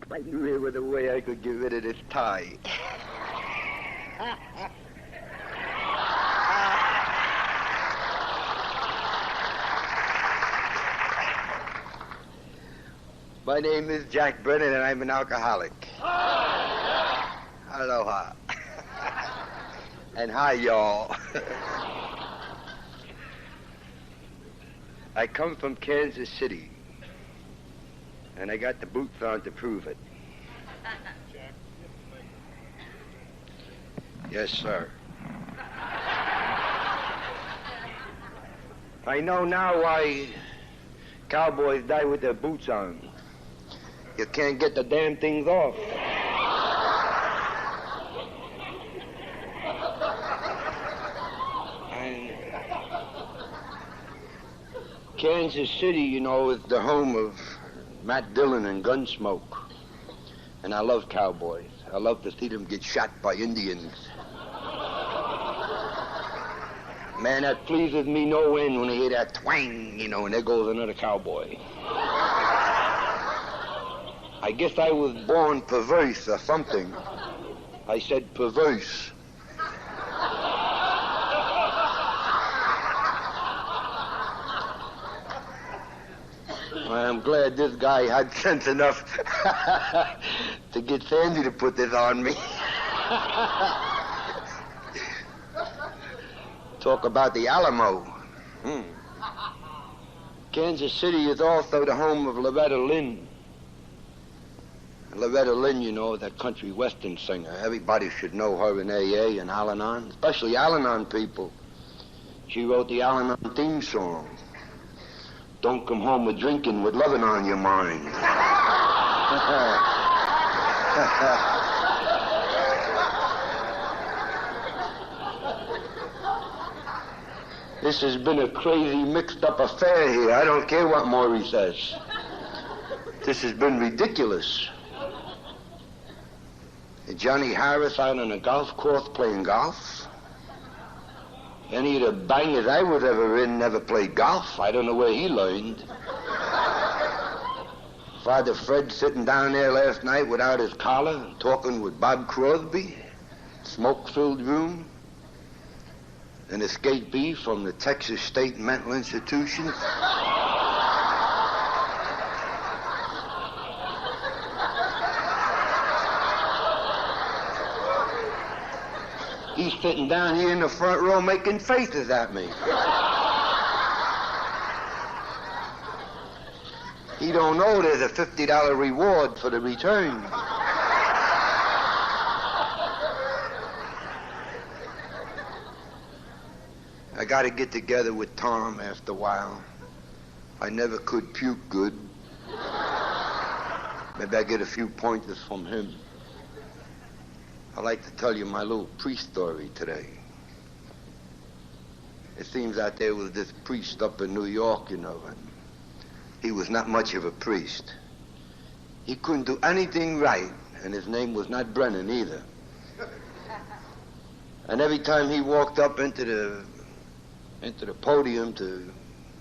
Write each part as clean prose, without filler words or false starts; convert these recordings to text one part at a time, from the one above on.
If I knew there was a way I could get rid of this tie. My name is Jack Brennan, and I'm an alcoholic. Aloha. And hi, y'all. I come from Kansas City, and I got the boots on to prove it. Yes, sir. I know now why cowboys die with their boots on. You can't get the damn things off. And Kansas City, you know, is the home of Matt Dillon and Gunsmoke. And I love cowboys. I love to see them get shot by Indians. Man, that pleases me no end when I hear that twang, you know, and there goes another cowboy. I guess I was born perverse or something. I said perverse. I'm glad this guy had sense enough to get Sandy to put this on me. Talk about the Alamo. Kansas City is also the home of Loretta Lynn. Loretta Lynn, you know, that country western singer. Everybody should know her in AA and Al-Anon, especially Al-Anon people. She wrote the Al-Anon theme song. Don't come home with drinking with loving on your mind. This has been a crazy, mixed-up affair here. I don't care what Maury says. This has been ridiculous. Johnny Harris out on a golf course playing golf. Any of the bangers I was ever in never played golf. I don't know where he learned. Father Fred sitting down there last night without his collar, talking with Bob Crosby, smoke-filled room. An escapee from the Texas State Mental Institution. He's sitting down here in the front row making faces at me. He don't know there's a $50 reward for the return. I got to get together with Tom after a while. I never could puke good. Maybe I get a few pointers from him. I'd like to tell you my little priest story today. It seems that there was this priest up in New York, you know, and he was not much of a priest. He couldn't do anything right, and his name was not Brennan either. And every time he walked up into the podium to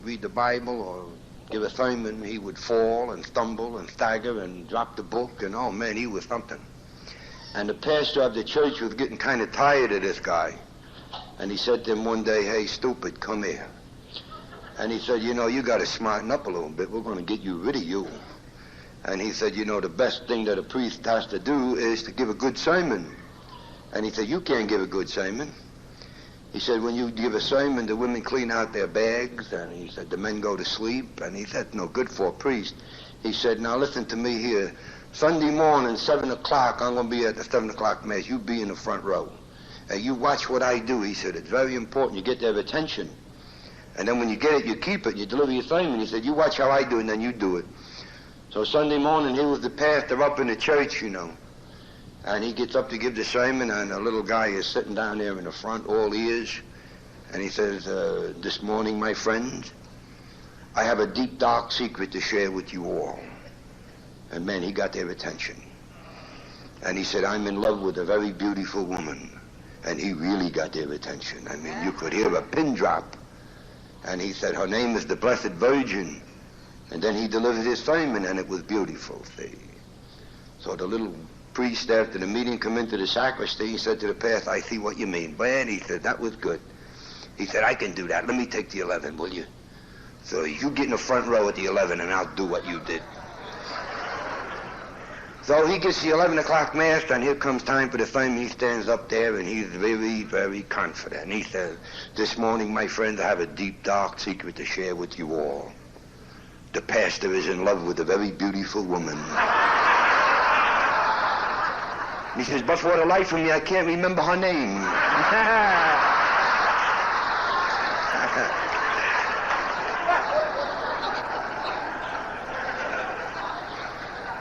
read the Bible or give a sermon, he would fall and stumble and stagger and drop the book, and oh man, he was something. And the pastor of the church was getting kind of tired of this guy. And he said to him one day, "Hey, stupid, come here." And he said, "You know, you got to smarten up a little bit. We're going to get you rid of you." And he said, "You know, the best thing that a priest has to do is to give a good sermon." And he said, "You can't give a good sermon." He said, "When you give a sermon, the women clean out their bags." And he said, "The men go to sleep." And he said, "No good for a priest." He said, "Now listen to me here. Sunday morning, 7 o'clock, I'm going to be at the 7 o'clock mass. You be in the front row. You watch what I do." He said, "It's very important. You get their attention. And then when you get it, you keep it. You deliver your sermon." He said, "You watch how I do, and then you do it." So Sunday morning, he was the pastor up in the church, you know. And he gets up to give the sermon, and a little guy is sitting down there in the front, all ears. And he says, "This morning, my friends, I have a deep, dark secret to share with you all." And man, he got their attention. And he said, "I'm in love with a very beautiful woman." And he really got their attention. I mean, you could hear a pin drop. And he said, "Her name is the Blessed Virgin." And then he delivered his sermon, and it was beautiful, see. So the little priest after the meeting come into the sacristy. He said to the pastor, I see what you mean. Ben, he said, that was good. He said, I can do that. Let me take the 11, will you? So you get in the front row at the 11 and I'll do what you did. So he gets the 11 o'clock mass, and here comes time for the sermon. He stands up there and he's very, very confident. And he says, this morning, my friends, I have a deep, dark secret to share with you all. The pastor is in love with a very beautiful woman. He says, but for the life of me, I can't remember her name.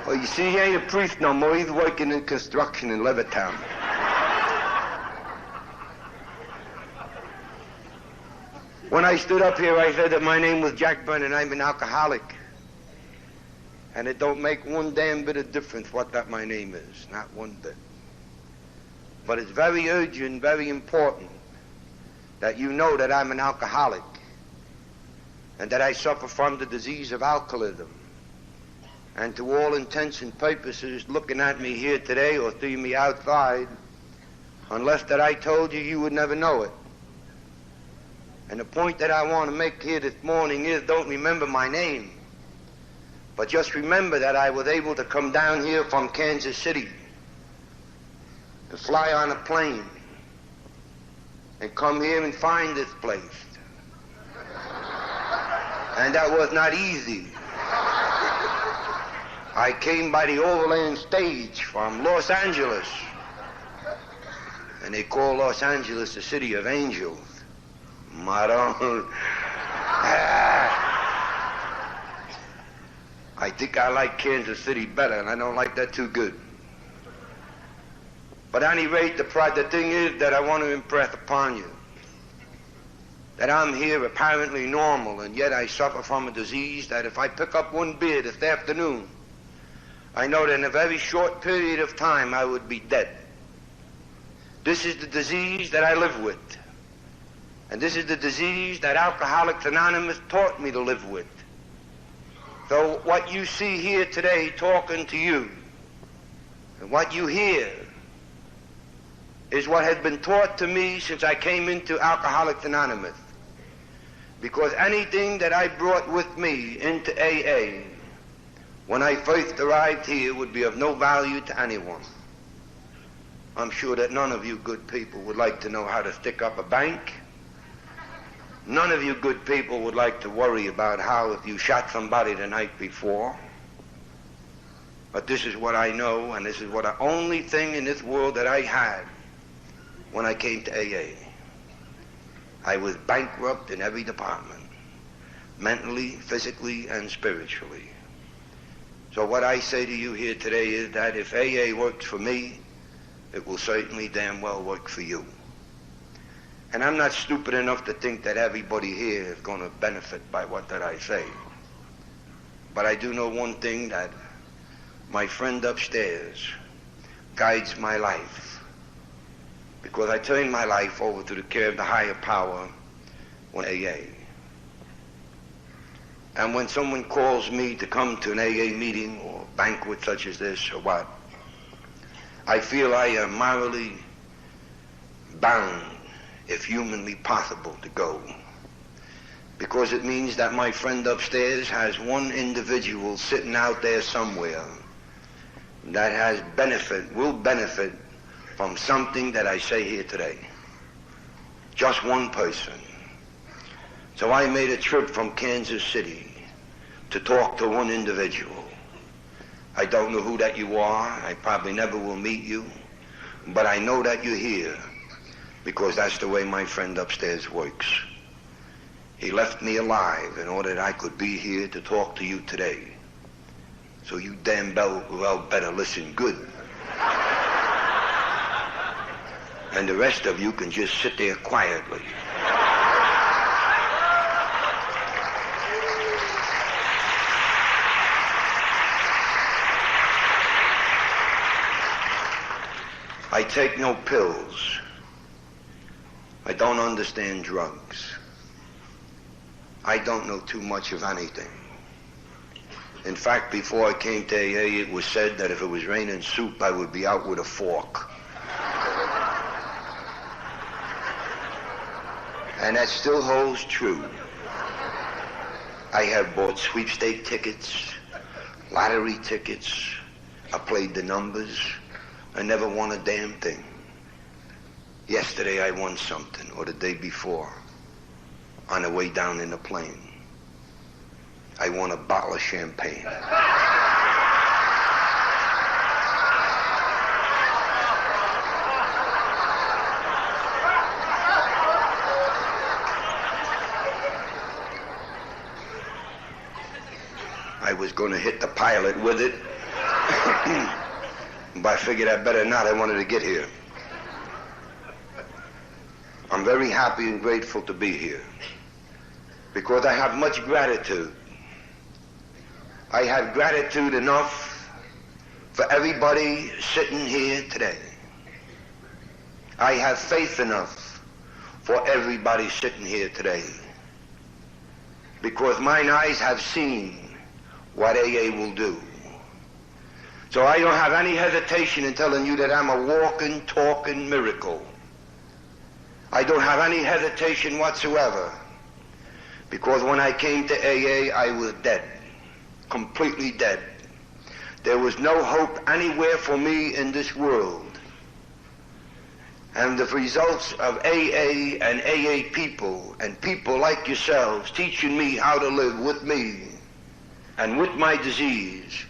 Well, you see, he ain't a priest no more. He's working in construction in Levittown. When I stood up here, I said that my name was Jack Brennan. I'm an alcoholic. And it don't make one damn bit of difference what that my name is. Not one bit. But it's very urgent, very important that you know that I'm an alcoholic and that I suffer from the disease of alcoholism. And to all intents and purposes, looking at me here today or seeing me outside, unless that I told you, you would never know it. And the point that I want to make here this morning is, don't remember my name, but just remember that I was able to come down here from Kansas City and fly on a plane and come here and find this place. And that was not easy. I came by the overland stage from Los Angeles. And they call Los Angeles the city of angels. I think I like Kansas City better, and I don't like that too good. But at any rate, the thing is that I want to impress upon you that I'm here apparently normal, and yet I suffer from a disease that if I pick up one beer this afternoon, I know that in a very short period of time I would be dead. This is the disease that I live with. And this is the disease that Alcoholics Anonymous taught me to live with. So what you see here today talking to you, and what you hear, is what has been taught to me since I came into Alcoholics Anonymous. Because anything that I brought with me into AA when I first arrived here would be of no value to anyone. I'm sure that none of you good people would like to know how to stick up a bank. None of you good people would like to worry about how if you shot somebody the night before. But this is what I know, and this is what the only thing in this world that I had when I came to AA. I was bankrupt in every department, mentally, physically, and spiritually. So what I say to you here today is that if AA works for me, it will certainly damn well work for you. And I'm not stupid enough to think that everybody here is going to benefit by what that I say. But I do know one thing, that my friend upstairs guides my life, because I turned my life over to the care of the higher power when AA. And when someone calls me to come to an AA meeting or banquet such as this or what, I feel I am morally bound, if humanly possible, to go. Because it means that my friend upstairs has one individual sitting out there somewhere that has will benefit from something that I say here today. Just one person. So I made a trip from Kansas City to talk to one individual. I don't know who that you are. I probably never will meet you. But I know that you're here, because that's the way my friend upstairs works. He left me alive in order that I could be here to talk to you today. So you damn well better listen good. And the rest of you can just sit there quietly. I take no pills. I don't understand drugs. I don't know too much of anything. In fact, before I came to AA, it was said that if it was raining soup, I would be out with a fork. And that still holds true. I have bought sweepstake tickets, lottery tickets. I played the numbers. I never won a damn thing. Yesterday I won something, or the day before, on the way down in the plane. I won a bottle of champagne. I was going to hit the pilot with it, but I figured I better not. I wanted to get here. I'm very happy and grateful to be here because I have much gratitude. I have gratitude enough for everybody sitting here today. I have faith enough for everybody sitting here today because mine eyes have seen what AA will do. So I don't have any hesitation in telling you that I'm a walking, talking miracle. I don't have any hesitation whatsoever because when I came to AA, I was dead, completely dead. There was no hope anywhere for me in this world. And the results of AA and AA people and people like yourselves teaching me how to live with me and with my disease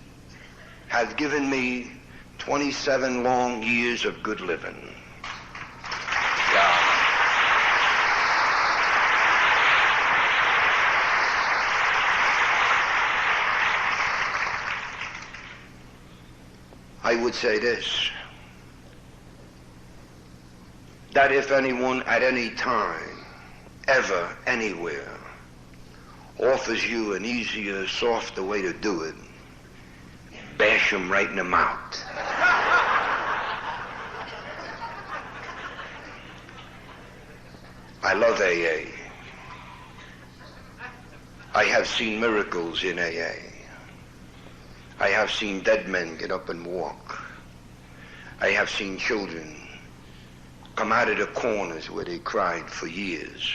have given me 27 long years of good living. I would say this, that if anyone at any time, ever, anywhere, offers you an easier, softer way to do it, bash them right in the mouth. I love AA. I have seen miracles in AA. I have seen dead men get up and walk. I have seen children come out of the corners where they cried for years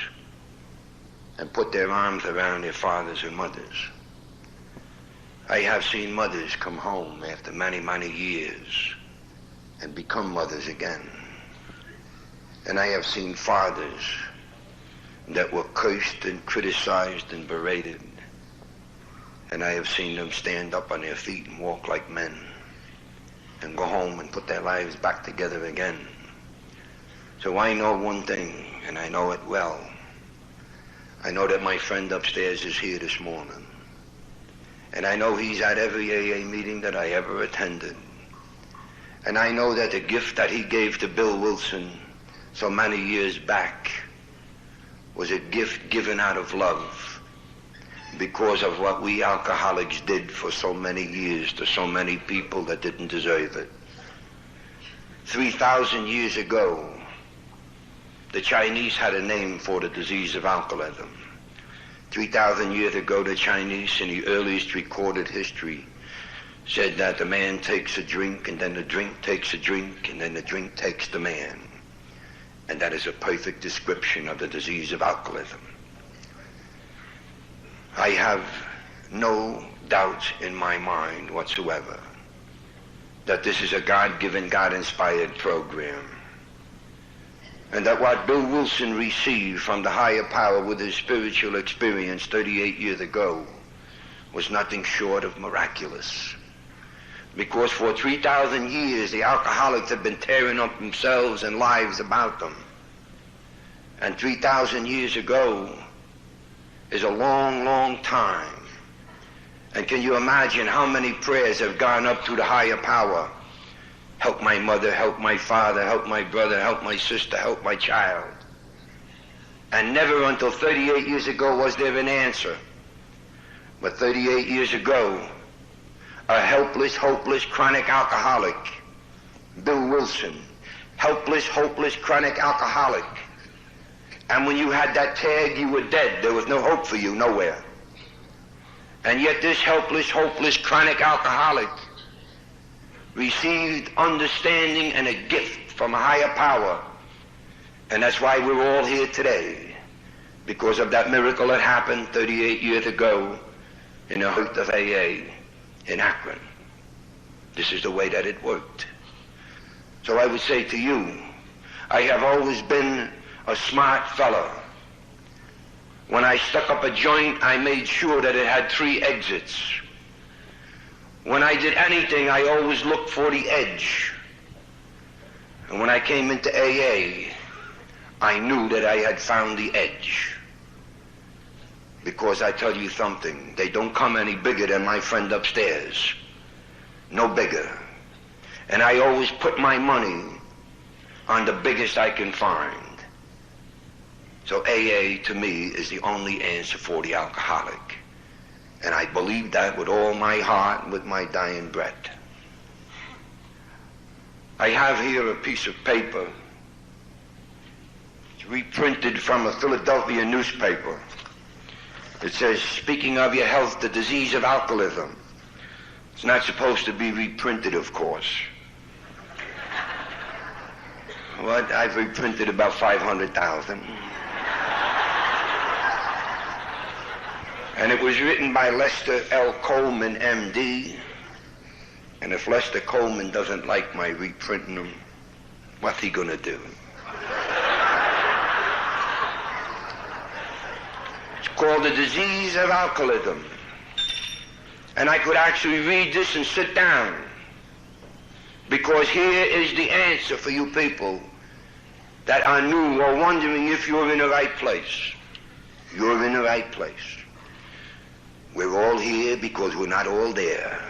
and put their arms around their fathers and mothers. I have seen mothers come home after many, many years and become mothers again. And I have seen fathers that were cursed and criticized and berated. And I have seen them stand up on their feet and walk like men and go home and put their lives back together again. So I know one thing, and I know it well. I know that my friend upstairs is here this morning. And I know he's at every AA meeting that I ever attended. And I know that the gift that he gave to Bill Wilson so many years back was a gift given out of love because of what we alcoholics did for so many years to so many people that didn't deserve it. 3,000 years ago, the Chinese had a name for the disease of alcoholism. 3,000 years ago, the Chinese, in the earliest recorded history, said that the man takes a drink, and then the drink takes a drink, and then the drink takes the man. And that is a perfect description of the disease of alcoholism. I have no doubt in my mind whatsoever that this is a God-given, God-inspired program. And that what Bill Wilson received from the higher power with his spiritual experience 38 years ago was nothing short of miraculous. Because for 3,000 years, the alcoholics have been tearing up themselves and lives about them. And 3,000 years ago is a long, long time. And can you imagine how many prayers have gone up to the higher power? Help my mother, help my father, help my brother, help my sister, help my child. And never until 38 years ago was there an answer. But 38 years ago, a helpless, hopeless, chronic alcoholic, Bill Wilson, helpless, hopeless, chronic alcoholic. And when you had that tag, you were dead. There was no hope for you, nowhere. And yet this helpless, hopeless, chronic alcoholic received understanding and a gift from a higher power. And that's why we're all here today, because of that miracle that happened 38 years ago in the heart of AA in Akron. This is the way that it worked. So I would say to you, I have always been a smart fella. When I stuck up a joint, I made sure that it had 3 exits. When I did anything, I always looked for the edge. And when I came into AA, I knew that I had found the edge. Because I tell you something, they don't come any bigger than my friend upstairs. No bigger. And I always put my money on the biggest I can find. So AA to me is the only answer for the alcoholic. And I believe that with all my heart and with my dying breath. I have here a piece of paper. It's reprinted from a Philadelphia newspaper. It says, speaking of your health, the disease of alcoholism. It's not supposed to be reprinted, of course. Well, I've reprinted about 500,000. And it was written by Lester L. Coleman, M.D. And if Lester Coleman doesn't like my reprinting them, what's he going to do? It's called The Disease of Alcoholism. And I could actually read this and sit down, because here is the answer for you people that are new or wondering if you're in the right place. You're in the right place. We're all here because we're not all there.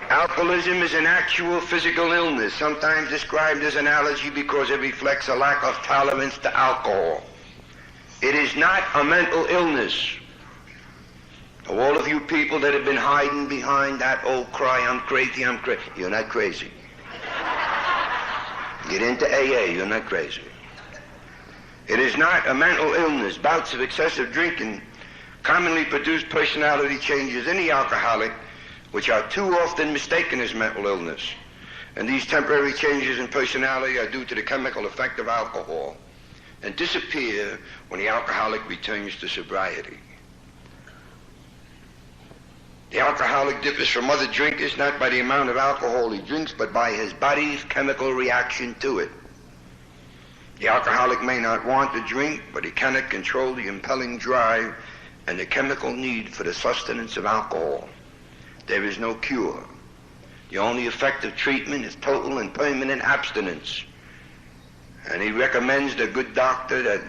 Alcoholism is an actual physical illness, sometimes described as an allergy because it reflects a lack of tolerance to alcohol. It is not a mental illness. All of you people that have been hiding behind that old cry, I'm crazy, you're not crazy. Get into AA, you're not crazy. It is not a mental illness. Bouts of excessive drinking commonly produce personality changes in the alcoholic, which are too often mistaken as mental illness. And these temporary changes in personality are due to the chemical effect of alcohol and disappear when the alcoholic returns to sobriety. The alcoholic differs from other drinkers not by the amount of alcohol he drinks, but by his body's chemical reaction to it. The alcoholic may not want to drink, but he cannot control the impelling drive and the chemical need for the sustenance of alcohol. There is no cure. The only effective treatment is total and permanent abstinence. And he recommends the good doctor that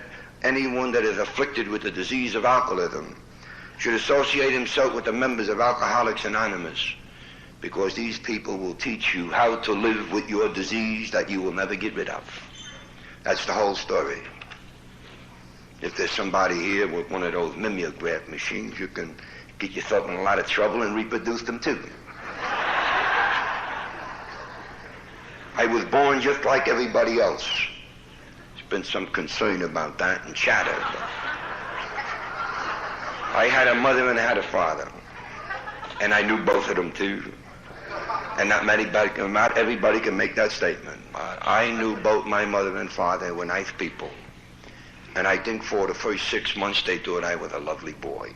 anyone that is afflicted with the disease of alcoholism should associate himself with the members of Alcoholics Anonymous, because these people will teach you how to live with your disease that you will never get rid of. That's the whole story. If there's somebody here with one of those mimeograph machines, you can get yourself in a lot of trouble and reproduce them too. I was born just like everybody else. There's been some concern about that and chatter. I had a mother and I had a father, and I knew both of them too. And not everybody can make that statement. I knew both my mother and father were nice people. And I think for the first 6 months they thought I was a lovely boy.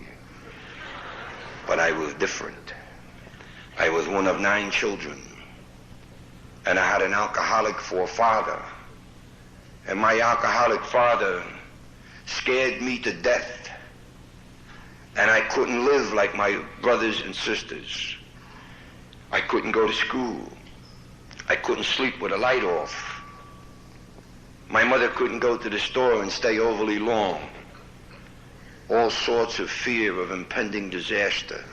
But I was different. I was one of 9 children. And I had an alcoholic for a father. And my alcoholic father scared me to death. And I couldn't live like my brothers and sisters. I couldn't go to school. I couldn't sleep with a light off. My mother couldn't go to the store and stay overly long. All sorts of fear of impending disaster.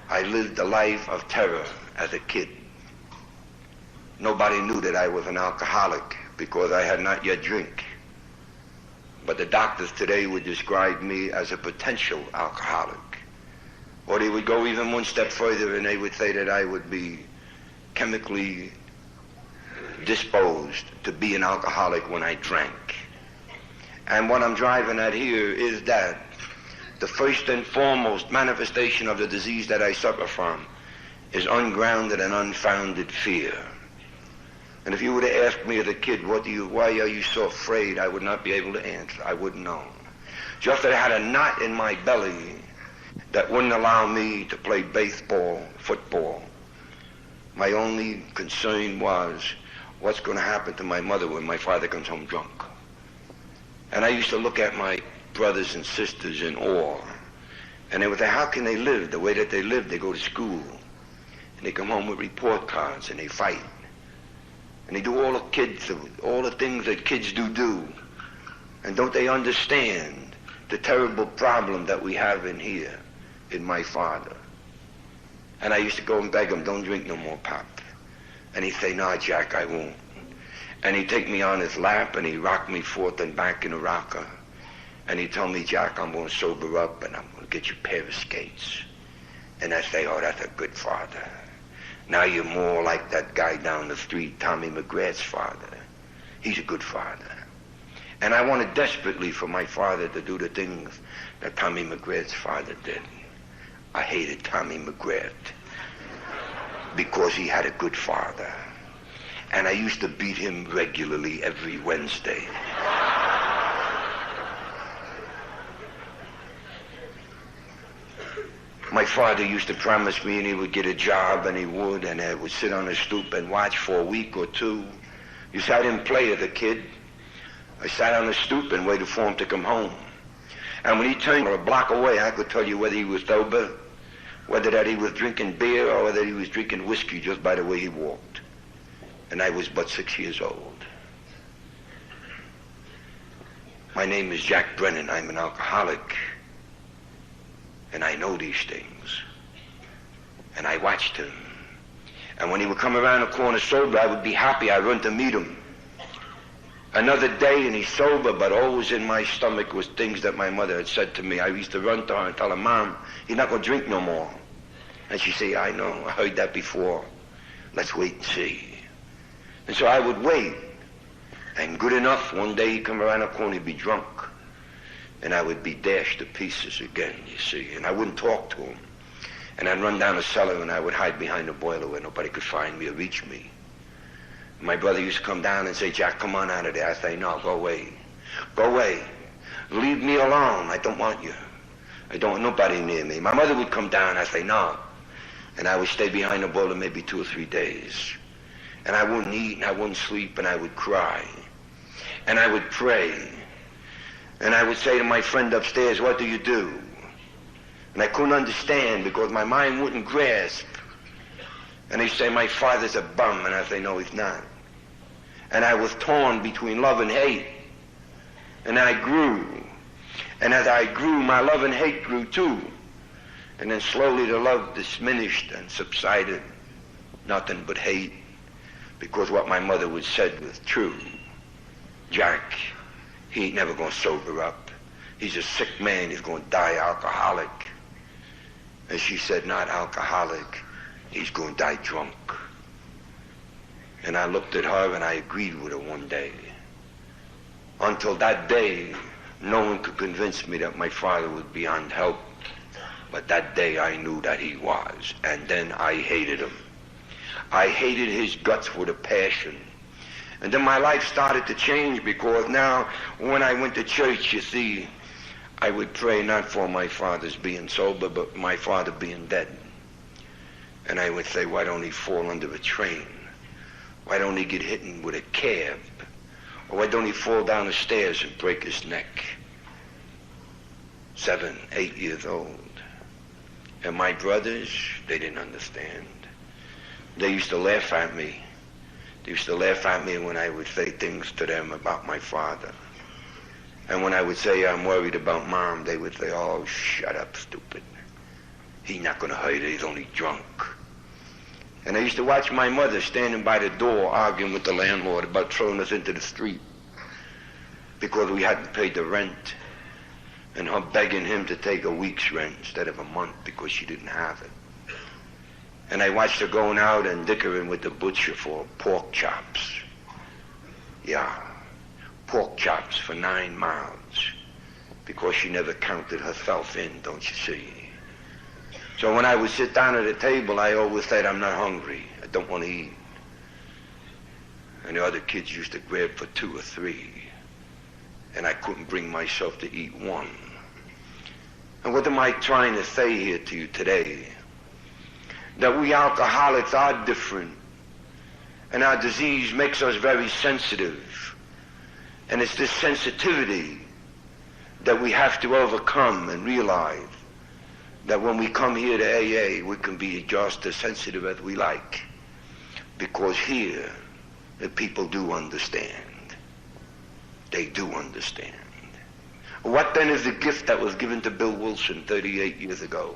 I lived a life of terror as a kid. Nobody knew that I was an alcoholic because I had not yet drank. But the doctors today would describe me as a potential alcoholic. Or they would go even one step further and they would say that I would be chemically disposed to be an alcoholic when I drank. And what I'm driving at here is that the first and foremost manifestation of the disease that I suffer from is ungrounded and unfounded fear. And if you were to ask me as a kid, why are you so afraid, I would not be able to answer. I wouldn't know. Just that I had a knot in my belly that wouldn't allow me to play baseball, football. My only concern was what's going to happen to my mother when my father comes home drunk. And I used to look at my brothers and sisters in awe. And they would say, how can they live the way that they live? They go to school, and they come home with report cards, and they fight. And they do all the things that kids do. And don't they understand the terrible problem that we have in here, in my father? And I used to go and beg him, don't drink no more, Pop. And he'd say, no, Jack, I won't. And he'd take me on his lap, and he'd rock me forth and back in a rocker. And he'd tell me, Jack, I'm going to sober up, and I'm going to get you a pair of skates. And I'd say, oh, that's a good father. Now you're more like that guy down the street, Tommy McGrath's father. He's a good father. And I wanted desperately for my father to do the things that Tommy McGrath's father did. I hated Tommy McGrath because he had a good father. And I used to beat him regularly every Wednesday. My father used to promise me and he would get a job, and he would, and I would sit on the stoop and watch for a week or two. You see, I didn't play as a kid. I sat on the stoop and waited for him to come home. And when he turned a block away, I could tell you whether he was sober, whether that he was drinking beer, or whether he was drinking whiskey just by the way he walked. And I was but 6 years old. My name is Jack Brennan. I'm an alcoholic. And I know these things. And I watched him. And when he would come around the corner sober, I would be happy. I'd run to meet him. Another day and he's sober, but always in my stomach was things that my mother had said to me. I used to run to her and tell her, Mom, he's not going to drink no more. And she'd say, I know, I heard that before. Let's wait and see. And so I would wait. And good enough, one day he'd come around the corner, he'd be drunk. And I would be dashed to pieces again, you see. And I wouldn't talk to him. And I'd run down the cellar and I would hide behind the boiler where nobody could find me or reach me. And my brother used to come down and say, Jack, come on out of there. I say, no, go away. Go away. Leave me alone. I don't want you. I don't want nobody near me. My mother would come down. I say, no. And I would stay behind the boiler maybe 2 or 3 days. And I wouldn't eat and I wouldn't sleep and I would cry. And I would pray. And I would say to my friend upstairs, what do you do? And I couldn't understand because my mind wouldn't grasp. And he'd say, my father's a bum. And I'd say, no, he's not. And I was torn between love and hate. And I grew. And as I grew, my love and hate grew too. And then slowly the love diminished and subsided. Nothing but hate. Because what my mother would said was true. Jack, he ain't never going to sober up. He's a sick man. He's going to die alcoholic. And she said, not alcoholic. He's going to die drunk. And I looked at her and I agreed with her one day. Until that day, no one could convince me that my father was beyond help. But that day I knew that he was. And then I hated him. I hated his guts with a passion. And then my life started to change because now when I went to church, you see, I would pray not for my father's being sober, but my father being dead. And I would say, why don't he fall under a train? Why don't he get hit with a cab? Or why don't he fall down the stairs and break his neck? 7, 8 years old. And my brothers, they didn't understand. They used to laugh at me. They used to laugh at me when I would say things to them about my father. And when I would say I'm worried about Mom, they would say, oh, shut up, stupid. He's not going to hurt her, he's only drunk. And I used to watch my mother standing by the door arguing with the landlord about throwing us into the street because we hadn't paid the rent, and her begging him to take a week's rent instead of a month because she didn't have it. And I watched her going out and dickering with the butcher for pork chops. Yeah, pork chops for 9 miles because she never counted herself in, don't you see? So when I would sit down at a table, I always said, I'm not hungry. I don't want to eat. And the other kids used to grab for 2 or 3. And I couldn't bring myself to eat one. And what am I trying to say here to you today? That we alcoholics are different. And our disease makes us very sensitive. And it's this sensitivity that we have to overcome and realize that when we come here to AA, we can be just as sensitive as we like. Because here, the people do understand. They do understand. What then is the gift that was given to Bill Wilson 38 years ago?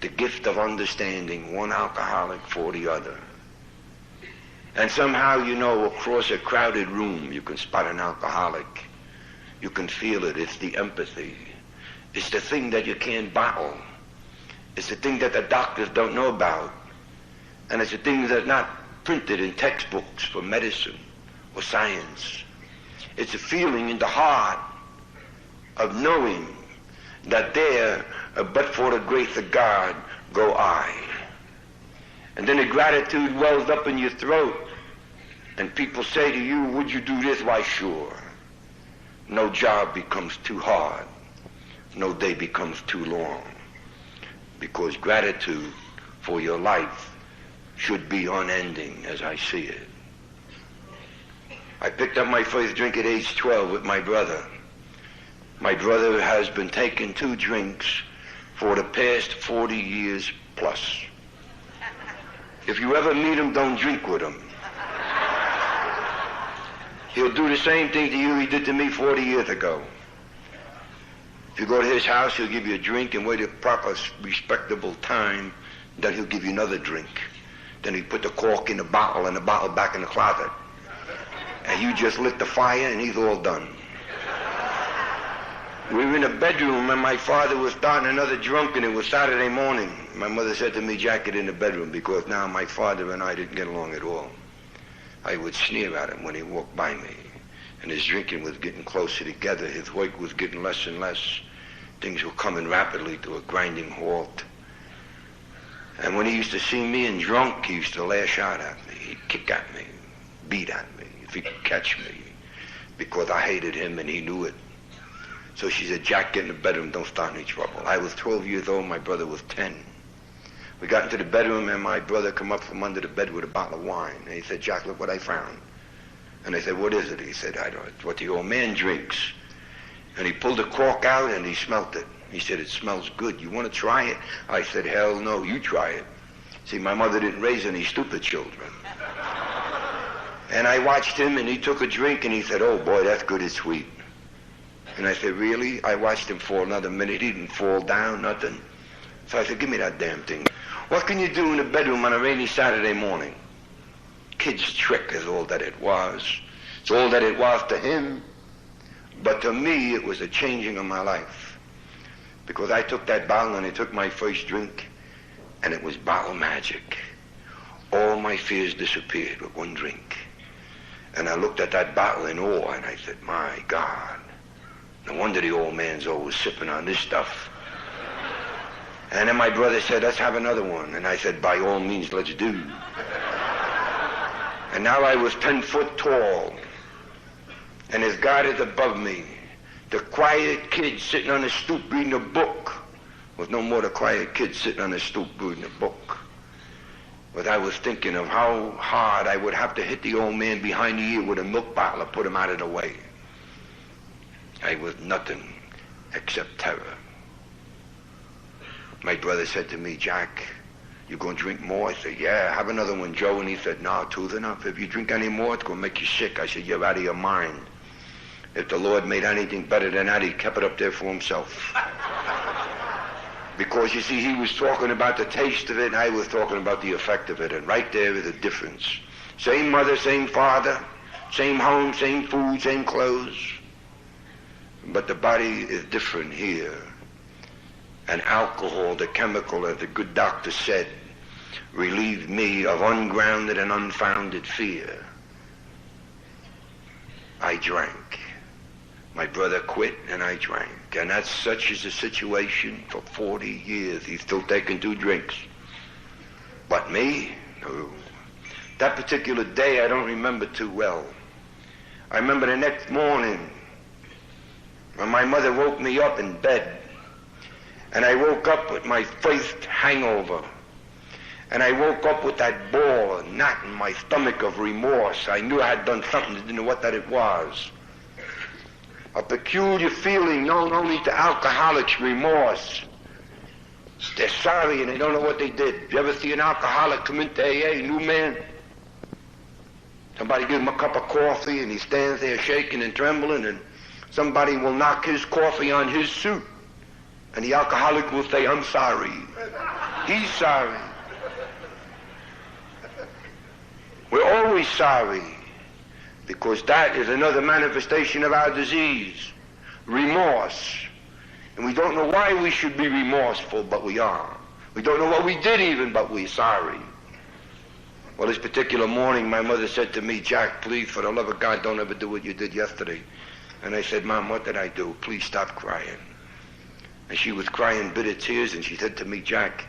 The gift of understanding one alcoholic for the other. And somehow, you know, across a crowded room, you can spot an alcoholic. You can feel it. It's the empathy. It's the thing that you can't bottle. It's the thing that the doctors don't know about. And it's the thing that's not printed in textbooks for medicine or science. It's a feeling in the heart of knowing that there, but for the grace of God, go I. And then the gratitude wells up in your throat, and people say to you, would you do this? Why, sure. No job becomes too hard. No day becomes too long. Because gratitude for your life should be unending as I see it. I picked up my first drink at age 12 with my brother. My brother has been taking 2 drinks for the past 40 years plus. If you ever meet him, don't drink with him. He'll do the same thing to you he did to me 40 years ago. If you go to his house, he'll give you a drink and wait a proper, respectable time, then he'll give you another drink. Then he put the cork in the bottle and the bottle back in the closet. And you just lit the fire and he's all done. We were in a bedroom and my father was starting another drunk, and it was Saturday morning. My mother said to me, Jack, get in the bedroom, because now my father and I didn't get along at all. I would sneer at him when he walked by me. And his drinking was getting closer together. His weight was getting less and less. Things were coming rapidly to a grinding halt. And when he used to see me and drunk, he used to lash out at me. He'd kick at me, beat at me, if he could catch me, because I hated him and he knew it. So she said, Jack, get in the bedroom, don't start any trouble. I was 12 years old, my brother was 10. We got into the bedroom and my brother come up from under the bed with a bottle of wine. And he said, Jack, look what I found. And I said, what is it? He said, I don't know, it's what the old man drinks. And he pulled the cork out and he smelt it. He said, it smells good. You want to try it? I said, hell no, you try it. See, my mother didn't raise any stupid children. And I watched him and he took a drink and he said, oh boy, that's good and sweet. And I said, really? I watched him for another minute. He didn't fall down, nothing. So I said, give me that damn thing. What can you do in the bedroom on a rainy Saturday morning? Kid's trick is all that it was. It's all that it was to him. But to me, it was a changing of my life. Because I took that bottle and I took my first drink, and it was bottle magic. All my fears disappeared with one drink. And I looked at that bottle in awe, and I said, my God, no wonder the old man's always sipping on this stuff. And then my brother said, let's have another one. And I said, by all means, let's do. And now I was 10 foot tall. And as God is above me, the quiet kid sitting on the stoop reading a book was no more the quiet kid sitting on the stoop reading a book. But I was thinking of how hard I would have to hit the old man behind the ear with a milk bottle to put him out of the way. I was nothing except terror. My brother said to me, Jack, you going to drink more? I said, yeah, have another one, Joe. And he said, no, two's enough. If you drink any more, it's going to make you sick. I said, you're out of your mind. If the Lord made anything better than that, he kept it up there for himself. Because, you see, he was talking about the taste of it, and I was talking about the effect of it. And right there is a difference. Same mother, same father, same home, same food, same clothes. But the body is different here. And alcohol, the chemical, as the good doctor said, relieved me of ungrounded and unfounded fear. I drank. My brother quit and I drank. And that's such is the situation for 40 years. He's still taking 2 drinks. But me? No. That particular day I don't remember too well. I remember the next morning when my mother woke me up in bed. And I woke up with my first hangover. And I woke up with that ball of knot in my stomach of remorse. I knew I had done something, didn't know what that it was. A peculiar feeling known only to alcoholics, remorse. They're sorry and they don't know what they did. You ever see an alcoholic come into AA, new man? Somebody give him a cup of coffee and he stands there shaking and trembling, and somebody will knock his coffee on his suit. And the alcoholic will say, I'm sorry. He's sorry. We're always sorry, because that is another manifestation of our disease, remorse. And we don't know why we should be remorseful, but we are. We don't know what we did even, but we're sorry. Well, this particular morning, my mother said to me, Jack, please, for the love of God, don't ever do what you did yesterday. And I said, Mom, what did I do? Please stop crying. And she was crying bitter tears, and she said to me, Jack,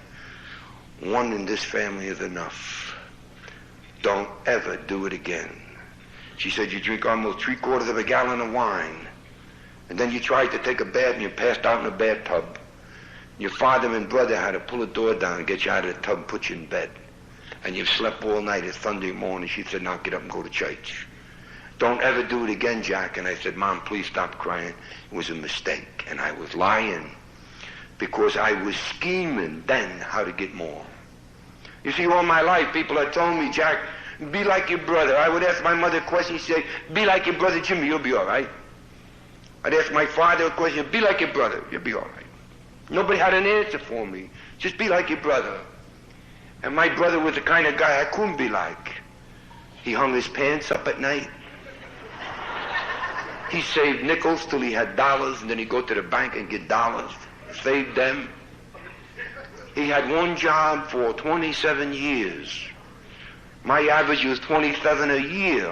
one in this family is enough. Don't ever do it again. She said, you drink almost 3/4 of a gallon of wine, and then you tried to take a bath and you passed out in a bathtub. Your father and brother had to pull the door down and get you out of the tub and put you in bed. And you've slept all night. It's Sunday morning. She said, now get up and go to church. Don't ever do it again, Jack. And I said, Mom, please stop crying. It was a mistake. And I was lying, because I was scheming then how to get more. You see, all my life, people had told me, Jack, be like your brother. I would ask my mother a question. She'd say, be like your brother Jimmy, you'll be all right. I'd ask my father a question, be like your brother, you'll be all right. Nobody had an answer for me. Just be like your brother. And my brother was the kind of guy I couldn't be like. He hung his pants up at night. He saved nickels till he had dollars, and then he'd go to the bank and get dollars, saved them. He had one job for 27 years. My average was 27 a year.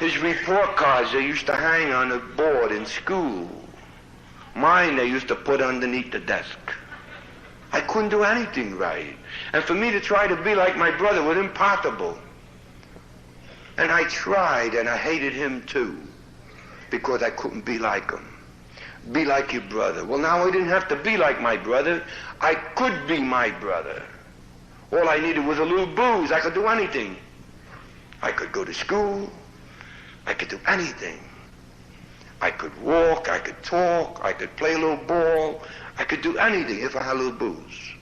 His report cards, they used to hang on the board in school. Mine, they used to put underneath the desk. I couldn't do anything right. And for me to try to be like my brother was impossible. And I tried, and I hated him too, because I couldn't be like him. Be like your brother. Well, now I didn't have to be like my brother. I could be my brother. All I needed was a little booze. I could do anything. I could go to school. I could do anything. I could walk. I could talk. I could play a little ball. I could do anything if I had a little booze.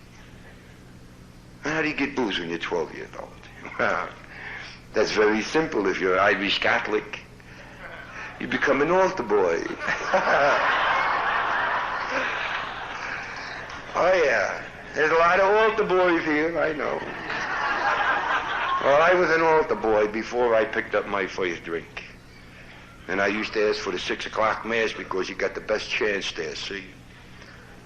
And how do you get booze when you're 12 years old? Well, that's very simple if you're an Irish Catholic. You become an altar boy. Oh, yeah. There's a lot of altar boys here, I know. Well, I was an altar boy before I picked up my first drink. And I used to ask for the 6 o'clock mass because you got the best chance there, see?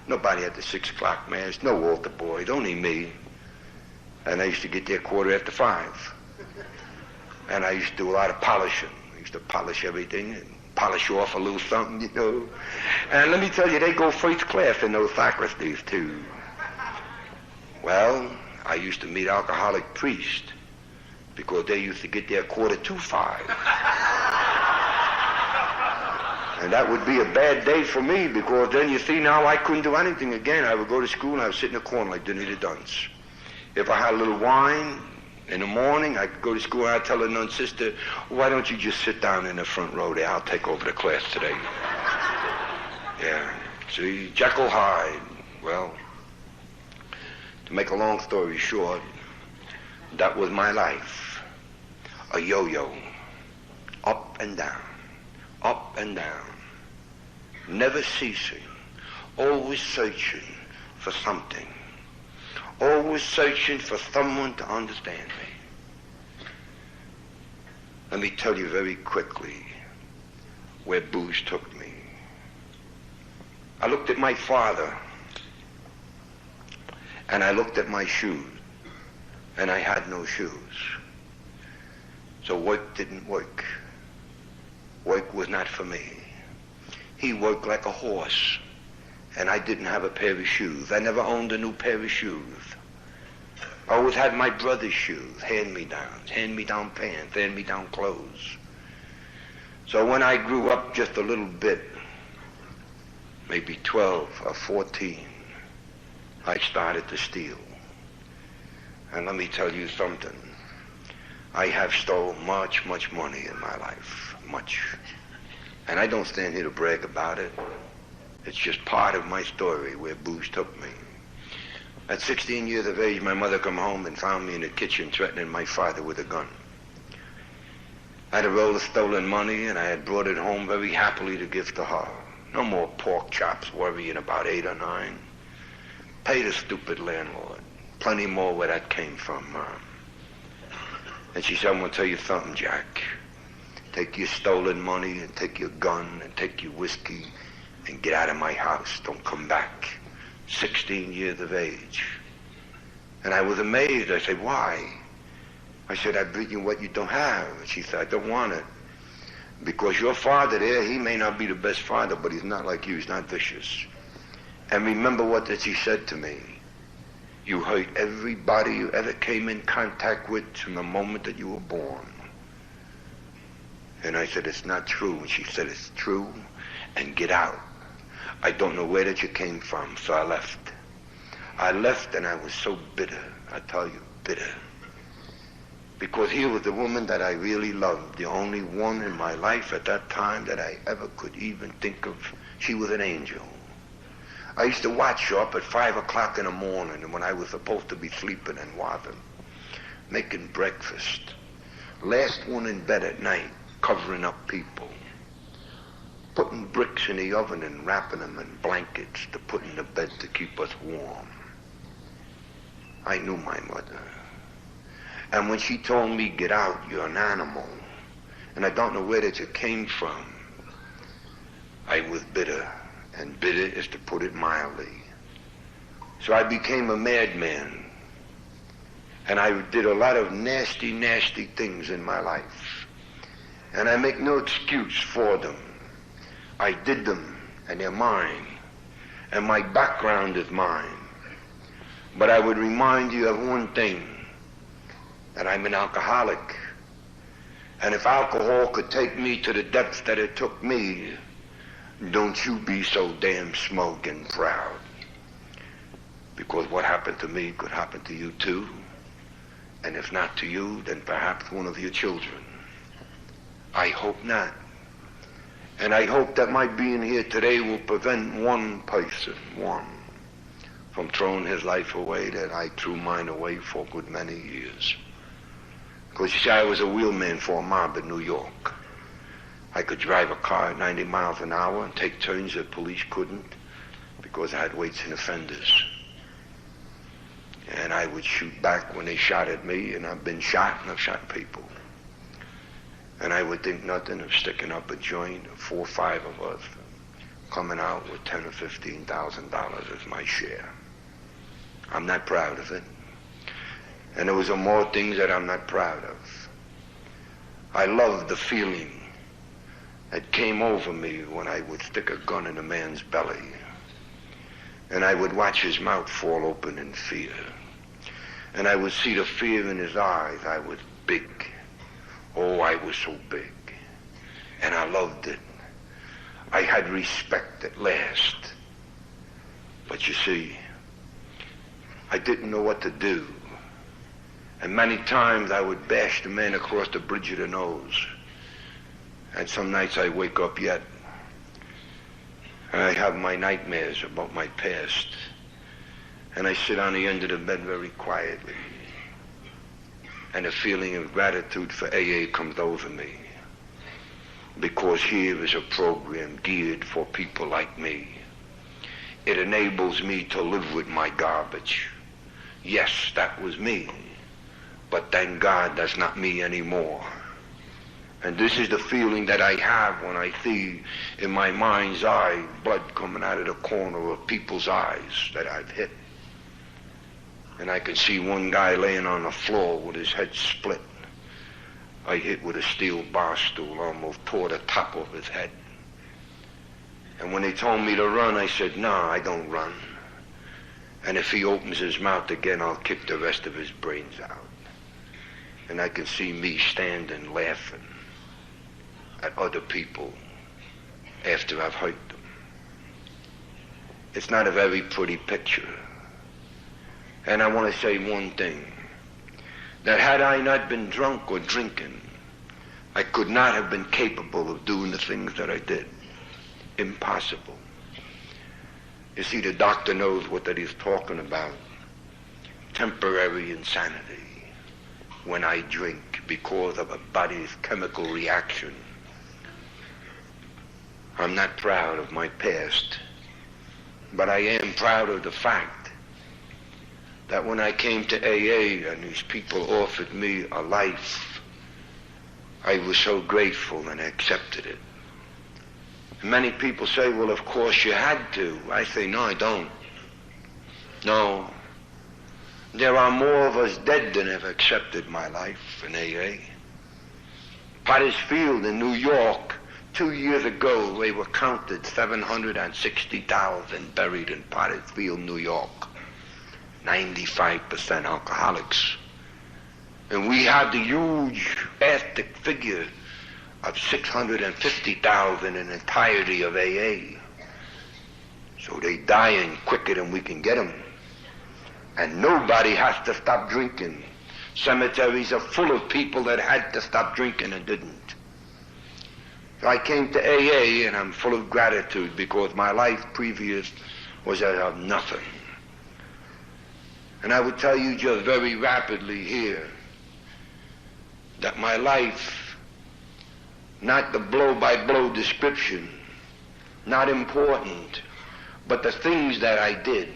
Nobody had the 6 o'clock mass, no altar boys, only me. And I used to get there 5:15. And I used to do a lot of polishing. I used to polish everything and polish off a little something, you know. And let me tell you, they go first class in those sacristies, too. Well, I used to meet alcoholic priests because they used to get there 4:45. And that would be a bad day for me, because then, you see, now I couldn't do anything again. I would go to school and I would sit in the corner like Denny the Dunce. If I had a little wine in the morning, I could go to school and I'd tell the nun sister, why don't you just sit down in the front row there? I'll take over the class today. Yeah, see, Jekyll Hyde. Well, to make a long story short, that was my life. A yo-yo. Up and down. Up and down. Never ceasing. Always searching for something. Always searching for someone to understand me. Let me tell you very quickly where booze took me. I looked at my father, and I looked at my shoes, and I had no shoes. So work didn't work. Work was not for me. He worked like a horse, and I didn't have a pair of shoes. I never owned a new pair of shoes. I always had my brother's shoes, hand-me-downs, hand-me-down pants, hand-me-down clothes. So when I grew up just a little bit, maybe 12 or 14, I started to steal. And let me tell you something. I have stole much, much money in my life, much. And I don't stand here to brag about it. It's just part of my story where booze took me. At 16 years of age, my mother come home and found me in the kitchen threatening my father with a gun. I had a roll of stolen money, and I had brought it home very happily to give to her. No more pork chops worrying about 8 or 9. Pay the stupid landlord. Plenty more where that came from, Mom. And she said, I'm going to tell you something, Jack. Take your stolen money and take your gun and take your whiskey and get out of my house. Don't come back. 16 years of age. And I was amazed. I said, why? I said, I bring you what you don't have. And she said, I don't want it. Because your father there, he may not be the best father, but he's not like you. He's not vicious. And remember what that she said to me. You hurt everybody you ever came in contact with from the moment that you were born. And I said, it's not true. And she said, it's true, and get out. I don't know where that you came from, so I left. I left, and I was so bitter. I tell you, bitter. Because here was the woman that I really loved, the only one in my life at that time that I ever could even think of. She was an angel. I used to watch her up at 5 o'clock in the morning when I was supposed to be sleeping and wasn't, making breakfast. Last one in bed at night, covering up people, putting bricks in the oven and wrapping them in blankets to put in the bed to keep us warm. I knew my mother. And when she told me, get out, you're an animal, and I don't know where that you came from, I was bitter. And bitter is to put it mildly. So I became a madman. And I did a lot of nasty, nasty things in my life. And I make no excuse for them. I did them, and they're mine. And my background is mine. But I would remind you of one thing, that I'm an alcoholic. And if alcohol could take me to the depths that it took me, don't you be so damn smug and proud. Because what happened to me could happen to you too. And if not to you, then perhaps one of your children. I hope not. And I hope that my being here today will prevent one person, from throwing his life away that I threw mine away for a good many years. Because you see, I was a wheelman for a mob in New York. I could drive a car at 90 miles an hour and take turns that police couldn't because I had weights and offenders. And I would shoot back when they shot at me, and I've been shot and I've shot people. And I would think nothing of sticking up a joint, 4 or 5 of us, coming out with $10,000 or $15,000 as my share. I'm not proud of it. And there was more things that I'm not proud of. I love the feeling that came over me when I would stick a gun in a man's belly. And I would watch his mouth fall open in fear. And I would see the fear in his eyes. I was big. Oh, I was so big. And I loved it. I had respect at last. But you see, I didn't know what to do. And many times I would bash the man across the bridge of the nose. And some nights I wake up yet, and I have my nightmares about my past. And I sit on the end of the bed very quietly. And a feeling of gratitude for AA comes over me. Because here is a program geared for people like me. It enables me to live with my garbage. Yes, that was me. But thank God that's not me anymore. And this is the feeling that I have when I see in my mind's eye blood coming out of the corner of people's eyes that I've hit. And I can see one guy laying on the floor with his head split. I hit with a steel bar stool, almost tore the top off his head. And when they told me to run, I said, no, I don't run. And if he opens his mouth again, I'll kick the rest of his brains out. And I can see me standing laughing at other people after I've hurt them. It's not a very pretty picture. And I want to say one thing, that had I not been drunk or drinking, I could not have been capable of doing the things that I did. Impossible. You see, the doctor knows what that he's talking about. Temporary insanity when I drink because of a body's chemical reaction. I'm not proud of my past, but I am proud of the fact that when I came to AA and these people offered me a life, I was so grateful and I accepted it. Many people say, well, of course you had to. I say, no, I don't. No. There are more of us dead than have accepted my life in AA. Potter's Field in New York, 2 years ago, they were counted 760,000 buried in Potter's Field, New York. 95% alcoholics. And we have the huge astic figure of 650,000 in the entirety of AA. So they dying quicker than we can get them. And nobody has to stop drinking. Cemeteries are full of people that had to stop drinking and didn't. So I came to AA and I'm full of gratitude because my life previous was out of nothing. And I would tell you just very rapidly here that my life, not the blow-by-blow description, not important, but the things that I did.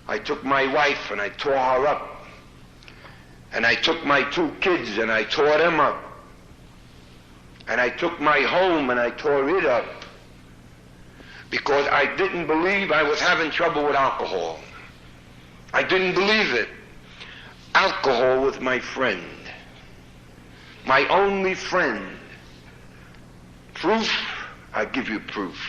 I took my wife and I tore her up. And I took my 2 kids and I tore them up. And I took my home and I tore it up because I didn't believe I was having trouble with alcohol. I didn't believe it. Alcohol was my friend. My only friend. Proof? I give you proof.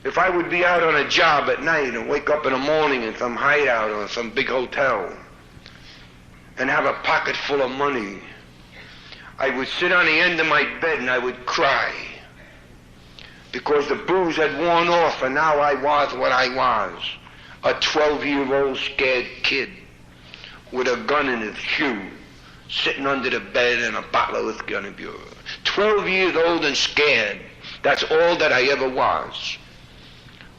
If I would be out on a job at night and wake up in the morning in some hideout or some big hotel and have a pocket full of money, I would sit on the end of my bed and I would cry because the booze had worn off and now I was what I was, a 12-year-old scared kid with a gun in his shoe, sitting under the bed and a bottle of whiskey on the bureau. 12 years old and scared. That's all that I ever was.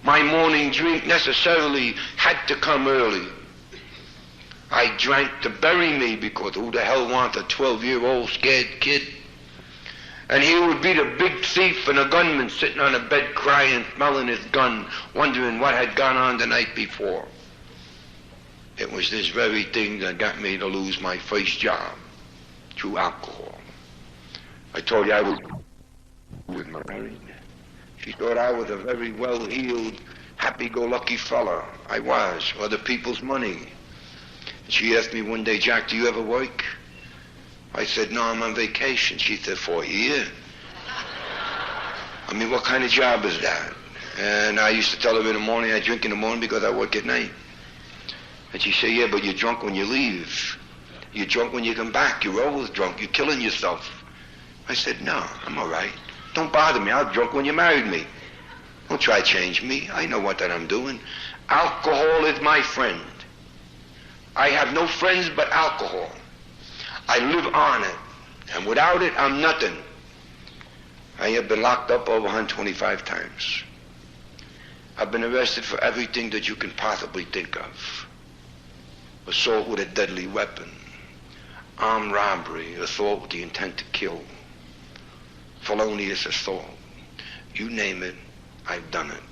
My morning drink necessarily had to come early. I drank to bury me because who the hell wants a 12-year-old scared kid? And he would be the big thief and a gunman sitting on a bed crying, smelling his gun, wondering what had gone on the night before. It was this very thing that got me to lose my first job through alcohol. I told you I was married. She thought I was a very well-heeled, happy-go-lucky fella. I was, for other people's money. She asked me one day, Jack, do you ever work? I said, no, I'm on vacation. She said, for a year? I mean, what kind of job is that? And I used to tell her in the morning, I drink in the morning because I work at night. And she said, yeah, but you're drunk when you leave. You're drunk when you come back. You're always drunk. You're killing yourself. I said, no, I'm all right. Don't bother me. I was drunk when you married me. Don't try to change me. I know what that I'm doing. Alcohol is my friend. I have no friends but alcohol. I live on it. And without it, I'm nothing. I have been locked up over 125 times. I've been arrested for everything that you can possibly think of. Assault with a deadly weapon, armed robbery, assault with the intent to kill, felonious assault. You name it, I've done it.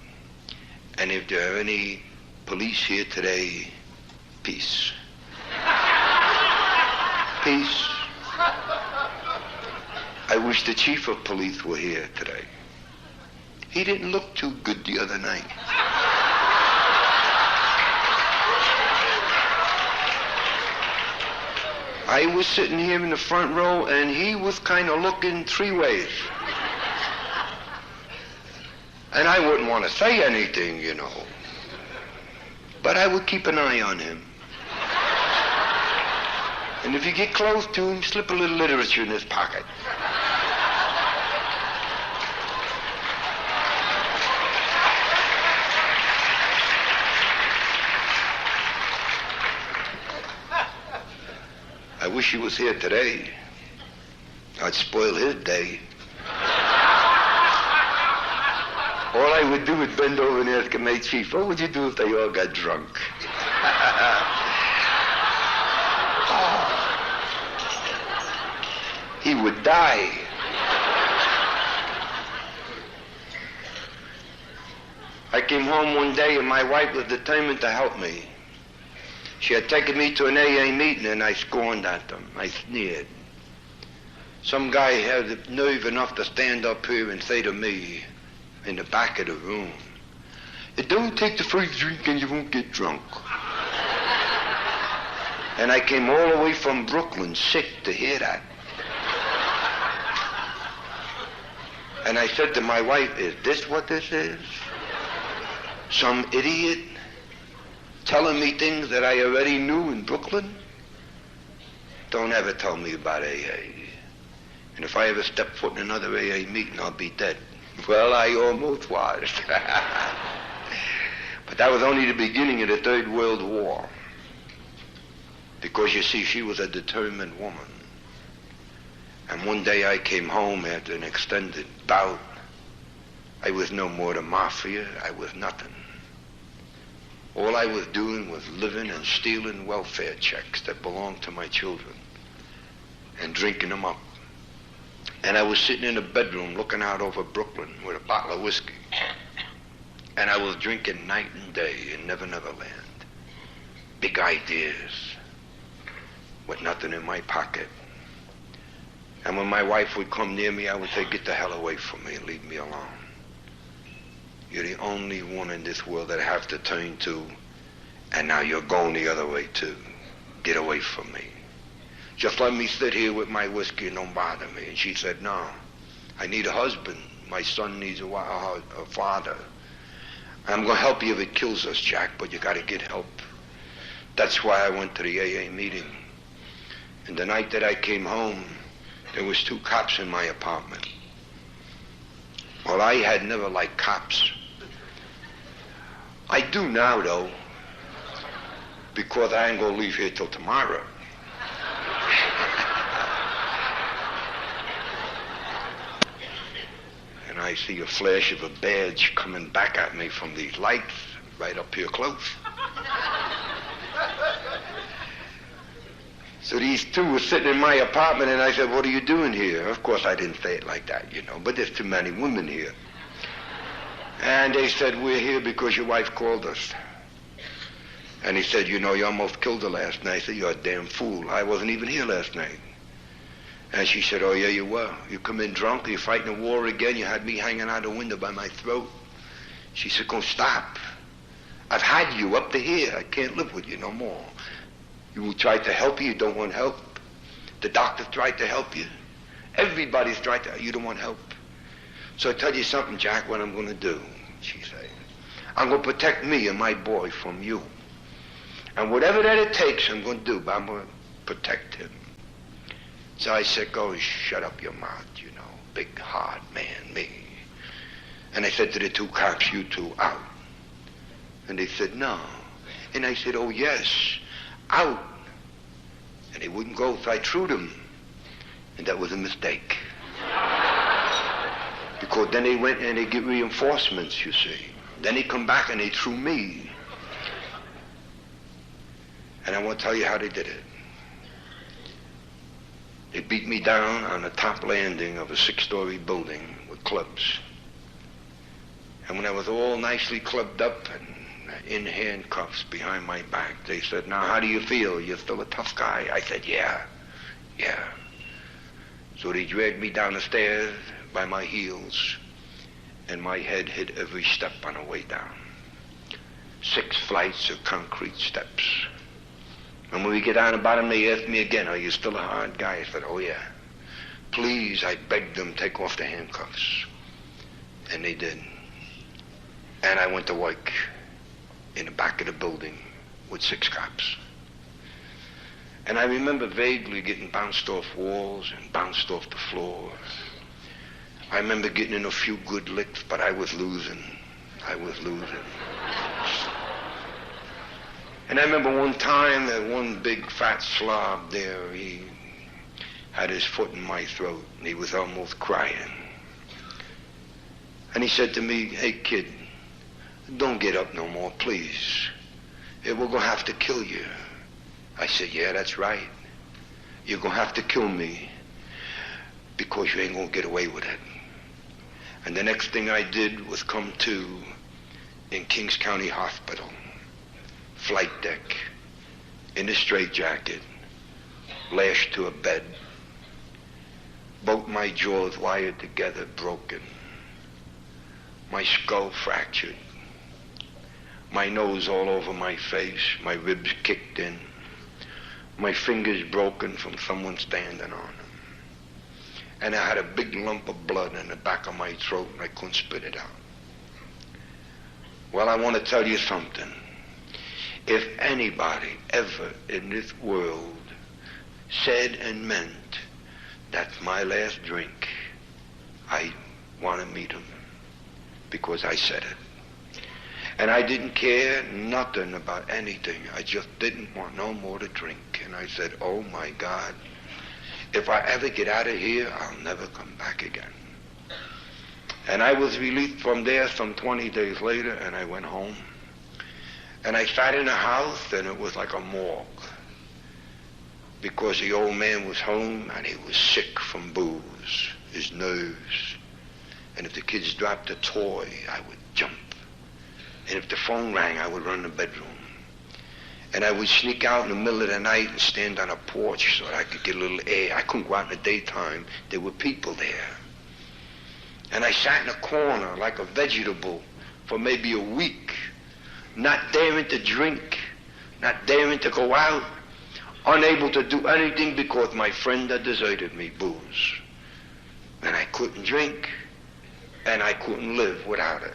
And if there are any police here today, peace. Peace. I wish the chief of police were here today. He didn't look too good the other night. I was sitting here in the front row, and he was kind of looking three ways. And I wouldn't want to say anything, you know. But I would keep an eye on him. And if you get close to him, slip a little literature in his pocket. I wish he was here today. I'd spoil his day. All I would do is bend over and ask him, "Hey, Chief, what would you do if they all got drunk?" He would die. I came home one day and my wife was determined to help me. She had taken me to an AA meeting and I scorned at them. I sneered. Some guy had the nerve enough to stand up here and say to me in the back of the room, "It don't take the first drink and you won't get drunk." And I came all the way from Brooklyn sick to hear that. And I said to my wife, "Is this what this is? Some idiot telling me things that I already knew in Brooklyn? Don't ever tell me about AA. And if I ever step foot in another AA meeting, I'll be dead." Well, I almost was. But that was only the beginning of the Third World War. Because, you see, she was a determined woman. And one day I came home after an extended bout. I was no more the mafia. I was nothing. All I was doing was living and stealing welfare checks that belonged to my children and drinking them up. And I was sitting in a bedroom looking out over Brooklyn with a bottle of whiskey. And I was drinking night and day in Never Never Land. Big ideas with nothing in my pocket. And when my wife would come near me, I would say, "Get the hell away from me and leave me alone. You're the only one in this world that I have to turn to, and now you're going the other way too. Get away from me. Just let me sit here with my whiskey and don't bother me." And she said, "No, I need a husband. My son needs a father. I'm going to help you if it kills us, Jack, but you got to get help." That's why I went to the AA meeting. And the night that I came home, there was 2 cops in my apartment. Well, I had never liked cops. I do now, though, because I ain't going to leave here till tomorrow. And I see a flash of a badge coming back at me from these lights right up here close. So these 2 were sitting in my apartment, and I said, "What are you doing here?" Of course, I didn't say it like that, you know, but there's too many women here. And they said, "We're here because your wife called us." And he said, "You know, you almost killed her last night." I said, "You're a damn fool. I wasn't even here last night." And she said, "Oh, yeah, you were. You come in drunk, you're fighting a war again, you had me hanging out the window by my throat." She said, "Go stop. I've had you up to here. I can't live with you no more. You tried to help you don't want help. The doctor tried to help you. Everybody's tried to, you don't want help. So I tell you something, Jack, what I'm going to do," she said. "I'm going to protect me and my boy from you. And whatever that it takes, I'm going to do, but I'm going to protect him." So I said, "Go shut up your mouth, you know, big hard man, me." And I said to the 2 cops, "You 2 out." And they said, "No." And I said, "Oh, yes, out." And they wouldn't go, so I threw them. And that was a mistake. Because then they went and they get reinforcements, you see. Then they come back and they threw me. And I want to tell you how they did it. They beat me down on the top landing of a 6-story building with clubs. And when I was all nicely clubbed up and in handcuffs behind my back, they said, "Now, how do you feel? You're still a tough guy?" I said, yeah. So they dragged me down the stairs by my heels, and my head hit every step on the way down. 6 flights of concrete steps. And when we get down the bottom, they asked me again, are you still a hard guy? I said, oh yeah. Please, I begged them, take off the handcuffs. And they did. And I went to work in the back of the building with 6 cops. And I remember vaguely getting bounced off walls and bounced off the floor. I remember getting in a few good licks, but I was losing. And I remember one time that one big fat slob there, he had his foot in my throat, and he was almost crying. And he said to me, hey kid, don't get up no more, please. We're going to have to kill you. I said, yeah, that's right. You're going to have to kill me because you ain't going to get away with it. And the next thing I did was come to in Kings County Hospital, flight deck, in a straitjacket, lashed to a bed, both my jaws wired together, broken, my skull fractured, my nose all over my face, my ribs kicked in, my fingers broken from someone standing on them. And I had a big lump of blood in the back of my throat and I couldn't spit it out. Well, I want to tell you something. If anybody ever in this world said and meant, that's my last drink, I want to meet him because I said it. And I didn't care nothing about anything. I just didn't want no more to drink. And I said, oh my God, if I ever get out of here, I'll never come back again. And I was released from there some 20 days later, and I went home. And I sat in a house, and it was like a morgue. Because the old man was home, and he was sick from booze, his nerves. And if the kids dropped a toy, I would jump. And if the phone rang, I would run to the bedroom. And I would sneak out in the middle of the night and stand on a porch so that I could get a little air. I couldn't go out in the daytime. There were people there. And I sat in a corner like a vegetable for maybe a week, not daring to drink, not daring to go out, unable to do anything because my friend had deserted me, booze. And I couldn't drink, and I couldn't live without it.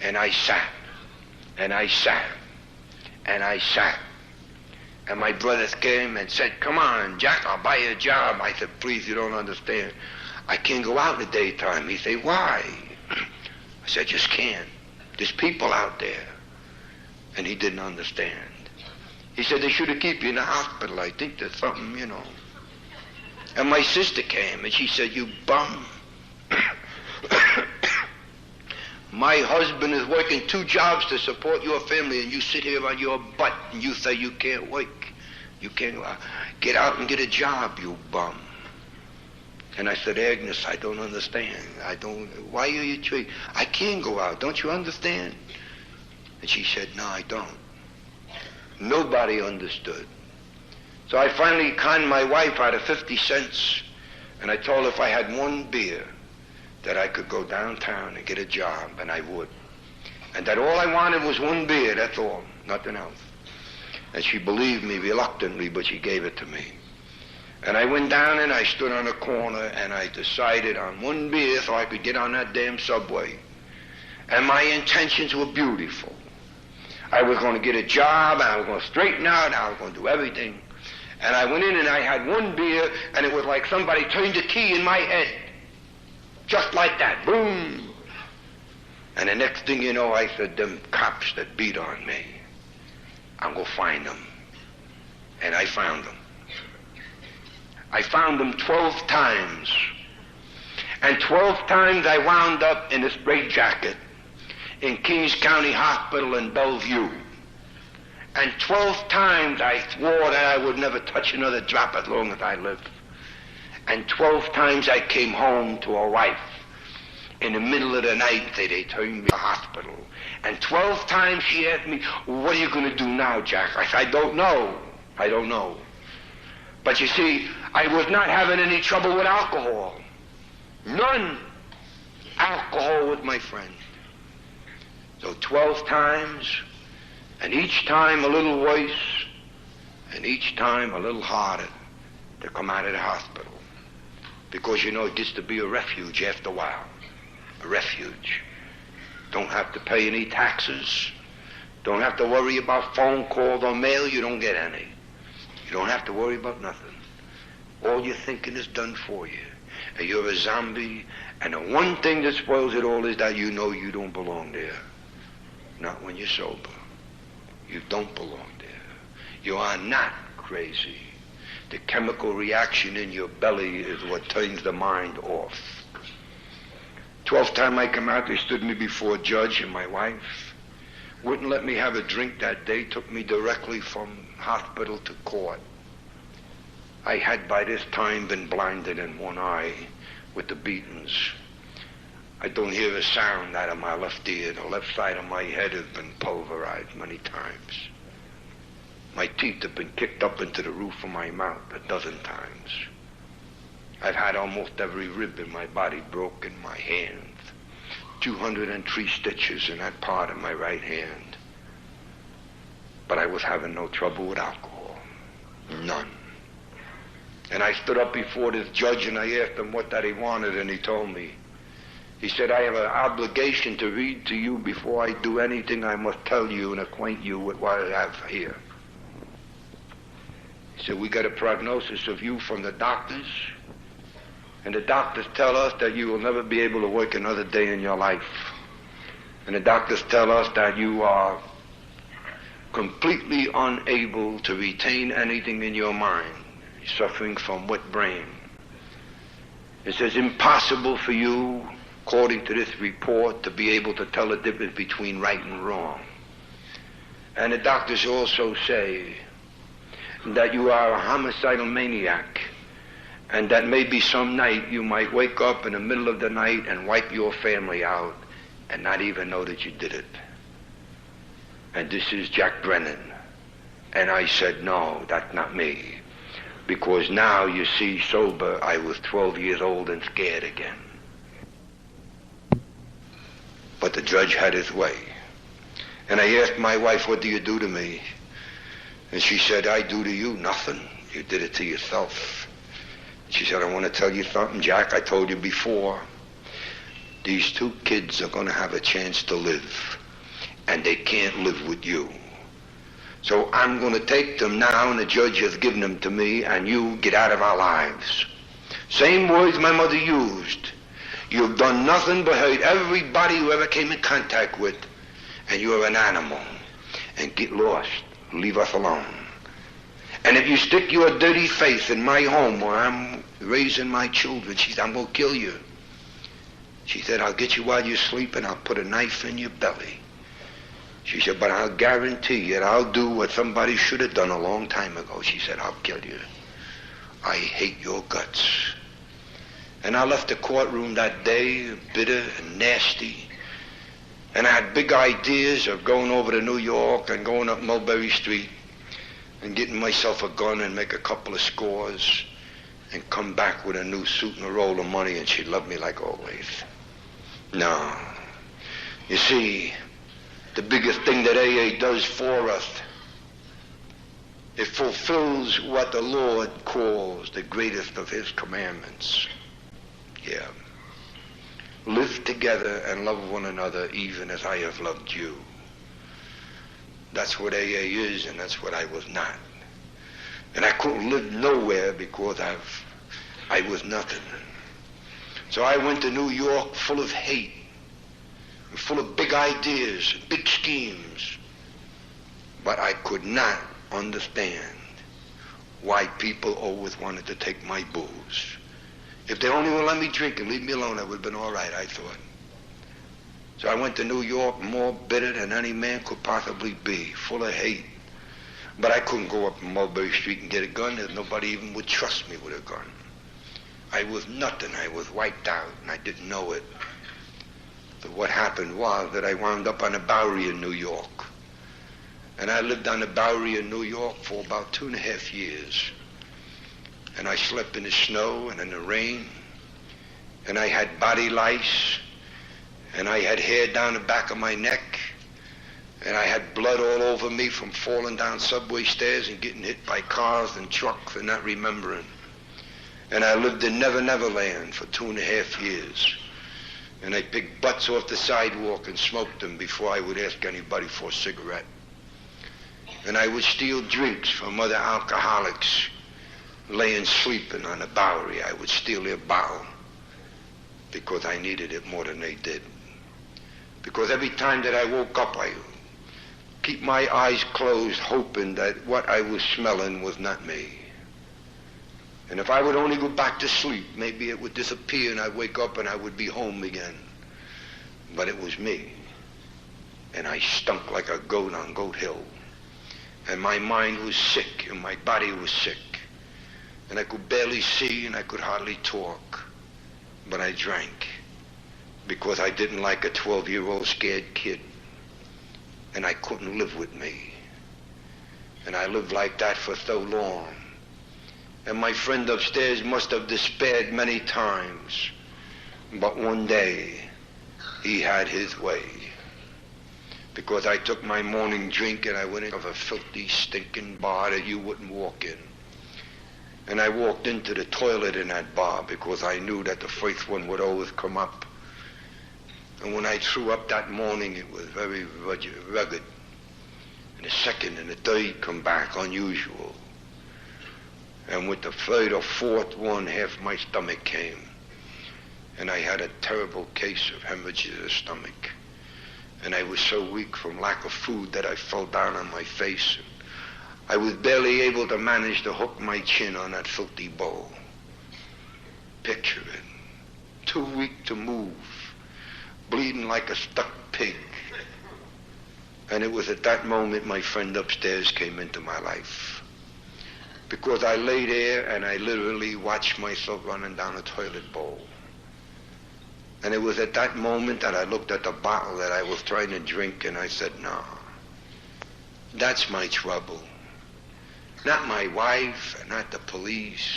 And I sat, and I sat, and I sat. And my brothers came and said, come on, Jack, I'll buy you a job. I said, please, you don't understand. I can't go out in the daytime. He said, why? I said, I just can't. There's people out there. And he didn't understand. He said, they should have kept you in the hospital. I think there's something, you know. And my sister came and she said, you bum. My husband is working 2 jobs to support your family, and you sit here on your butt and you say you can't work. You can't get out and get a job, you bum. And I said, Agnes, I don't understand. Why are you treating? I can't go out. Don't you understand? And she said, no, I don't. Nobody understood. So I finally conned my wife out of 50 cents, and I told her if I had 1 beer, that I could go downtown and get a job, and I would. And that all I wanted was 1 beer, that's all, nothing else. And she believed me reluctantly, but she gave it to me. And I went down and I stood on a corner and I decided on 1 beer so I could get on that damn subway. And my intentions were beautiful. I was going to get a job, and I was going to straighten out, and I was going to do everything. And I went in and I had 1 beer, and it was like somebody turned a key in my head. Just like that, boom. And the next thing you know, I said, them cops that beat on me, I'm going to find them. And I found them. I found them 12 times. And 12 times I wound up in a straitjacket in Kings County Hospital in Bellevue. And 12 times I swore that I would never touch another drop as long as I lived. And 12 times I came home to a wife. In the middle of the night, they turned me to the hospital. And 12 times she asked me, what are you going to do now, Jack? I said, I don't know. But you see, I was not having any trouble with alcohol. None. Alcohol was my friend. So 12 times, and each time a little voice and each time a little harder to come out of the hospital. Because, you know, it gets to be a refuge after a while. A refuge. Don't have to pay any taxes. Don't have to worry about phone calls or mail. You don't get any. You don't have to worry about nothing. All your thinking is done for you. And you're a zombie. And the one thing that spoils it all is that you know you don't belong there. Not when you're sober. You don't belong there. You are not crazy. The chemical reaction in your belly is what turns the mind off. 12th time I come out, they stood me before a judge and my wife. Wouldn't let me have a drink that day, took me directly from hospital to court. I had by this time been blinded in one eye with the beatings. I don't hear a sound out of my left ear. The left side of my head has been pulverized many times. My teeth have been kicked up into the roof of my mouth a dozen times. I've had almost every rib in my body broken, my hands. 203 stitches in that part of my right hand. But I was having no trouble with alcohol. None. And I stood up before this judge and I asked him what that he wanted, and he told me. He said, I have an obligation to read to you before I do anything. I must tell you and acquaint you with what I have here. He said, we got a prognosis of you from the doctors, and the doctors tell us that you will never be able to work another day in your life. And the doctors tell us that you are completely unable to retain anything in your mind, suffering from wet brain. It says impossible for you, according to this report, to be able to tell the difference between right and wrong. And the doctors also say that you are a homicidal maniac, and that maybe some night you might wake up in the middle of the night and wipe your family out and not even know that you did it. And this is Jack Brennan. And I said, no, that's not me. Because now, you see, sober, I was 12 years old and scared again. But the judge had his way. And I asked my wife, what do you do to me? And she said, I do to you nothing. You did it to yourself. She said, I want to tell you something, Jack. I told you before. These two kids are going to have a chance to live. And they can't live with you. So I'm going to take them now, and the judge has given them to me, and you get out of our lives. Same words my mother used. You've done nothing but hurt everybody you ever came in contact with, and you're an animal. And get lost. Leave us alone. And if you stick your dirty face in my home where I'm raising my children, she said, I'm going to kill you. She said, I'll get you while you're sleeping. I'll put a knife in your belly. She said, but I'll guarantee you that I'll do what somebody should have done a long time ago. She said, I'll kill you. I hate your guts. And I left the courtroom that day, bitter and nasty. And I had big ideas of going over to New York and going up Mulberry Street and getting myself a gun and make a couple of scores and come back with a new suit and a roll of money, and she'd love me like always. No. You see, the biggest thing that AA does for us, it fulfills what the Lord calls the greatest of his commandments. Yeah. Live together and love one another even as I have loved you. That's what AA is, and that's what I was not. And I couldn't live nowhere because I was nothing. So I went to New York full of hate, full of big ideas, big schemes. But I could not understand why people always wanted to take my booze. If they only would let me drink and leave me alone, I would have been all right, I thought. So I went to New York more bitter than any man could possibly be, full of hate. But I couldn't go up Mulberry Street and get a gun. Nobody even would trust me with a gun. I was nothing. I was wiped out, and I didn't know it. But what happened was that I wound up on the Bowery in New York. And I lived on the Bowery in New York for about 2.5 years. And I slept in the snow and in the rain. And I had body lice. And I had hair down the back of my neck. And I had blood all over me from falling down subway stairs and getting hit by cars and trucks and not remembering. And I lived in Never Never Land for 2.5 years. And I picked butts off the sidewalk and smoked them before I would ask anybody for a cigarette. And I would steal drinks from other alcoholics laying sleeping on the Bowery. I would steal their bottle because I needed it more than they did. Because every time that I woke up, I keep my eyes closed, hoping that what I was smelling was not me. And if I would only go back to sleep, maybe it would disappear and I'd wake up and I would be home again. But it was me. And I stunk like a goat on Goat Hill. And my mind was sick and my body was sick. And I could barely see and I could hardly talk. But I drank because I didn't like a 12-year-old scared kid. And I couldn't live with me. And I lived like that for so long. And my friend upstairs must have despaired many times. But one day, he had his way. Because I took my morning drink and I went into a filthy, stinking bar that you wouldn't walk in. And I walked into the toilet in that bar because I knew that the first one would always come up. And when I threw up that morning, it was very rugged. And the second and the third come back unusual. And with the third or fourth one, half my stomach came. And I had a terrible case of hemorrhage of the stomach. And I was so weak from lack of food that I fell down on my face. I was barely able to manage to hook my chin on that filthy bowl. Picture it. Too weak to move. Bleeding like a stuck pig. And it was at that moment my friend upstairs came into my life. Because I lay there and I literally watched myself running down a toilet bowl. And it was at that moment that I looked at the bottle that I was trying to drink and I said, no, that's my trouble. Not my wife and not the police.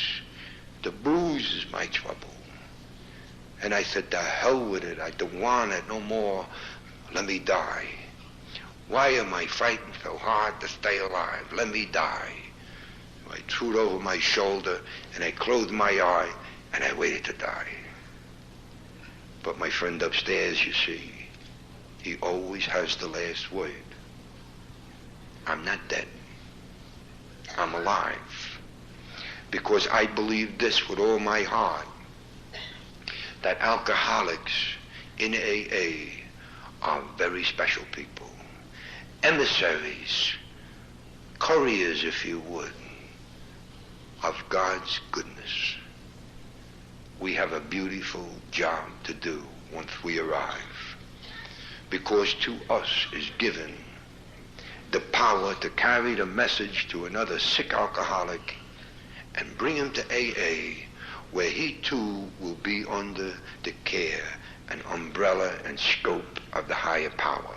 The booze is my trouble. And I said, to hell with it. I don't want it no more. Let me die. Why am I fighting so hard to stay alive? Let me die. I threw it over my shoulder and I closed my eye and I waited to die. But my friend upstairs, you see, he always has the last word. I'm not dead. I'm alive. Because I believe this with all my heart, that alcoholics in AA are very special people. Emissaries, couriers, if you would, of God's goodness. We have a beautiful job to do once we arrive, because to us is given the power to carry the message to another sick alcoholic and bring him to AA, where he too will be under the care and umbrella and scope of the higher power.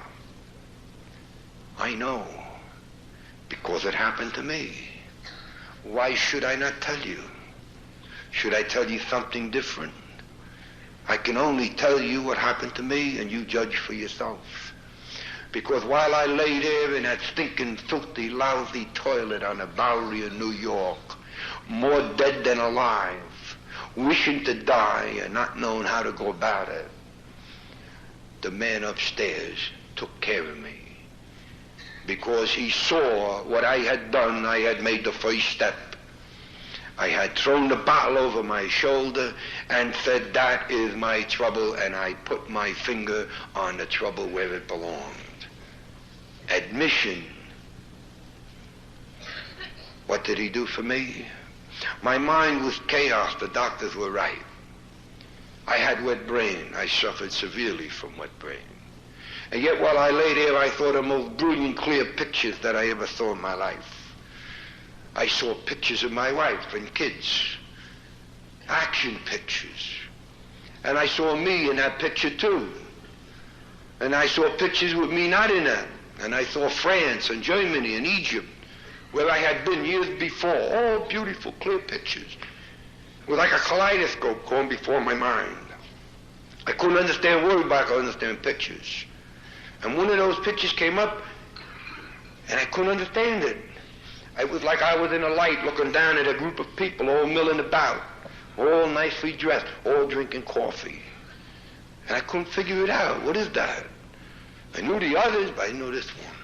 I know, because it happened to me. Why should I not tell you? Should I tell you something different? I can only tell you what happened to me, and you judge for yourself. Because while I lay there in that stinking, filthy, lousy toilet on the Bowery in New York, more dead than alive, wishing to die and not knowing how to go about it, the man upstairs took care of me. Because he saw what I had done. I had made the first step. I had thrown the bottle over my shoulder and said, that is my trouble, and I put my finger on the trouble where it belonged. Admission. What did he do for me? My mind was chaos. The doctors were right. I had wet brain. I suffered severely from wet brain. And yet while I lay there, I saw the most brilliant, clear pictures that I ever saw in my life. I saw pictures of my wife and kids, action pictures. And I saw me in that picture too. And I saw pictures with me not in that. And I saw France and Germany and Egypt, where I had been years before. All beautiful, clear pictures. It was like a kaleidoscope going before my mind. I couldn't understand words, but I could understand pictures. And one of those pictures came up, And I couldn't understand it. It was like I was in a light looking down at a group of people all milling about, all nicely dressed, all drinking coffee. And I couldn't figure it out. What is that? I knew the others, but I knew this one.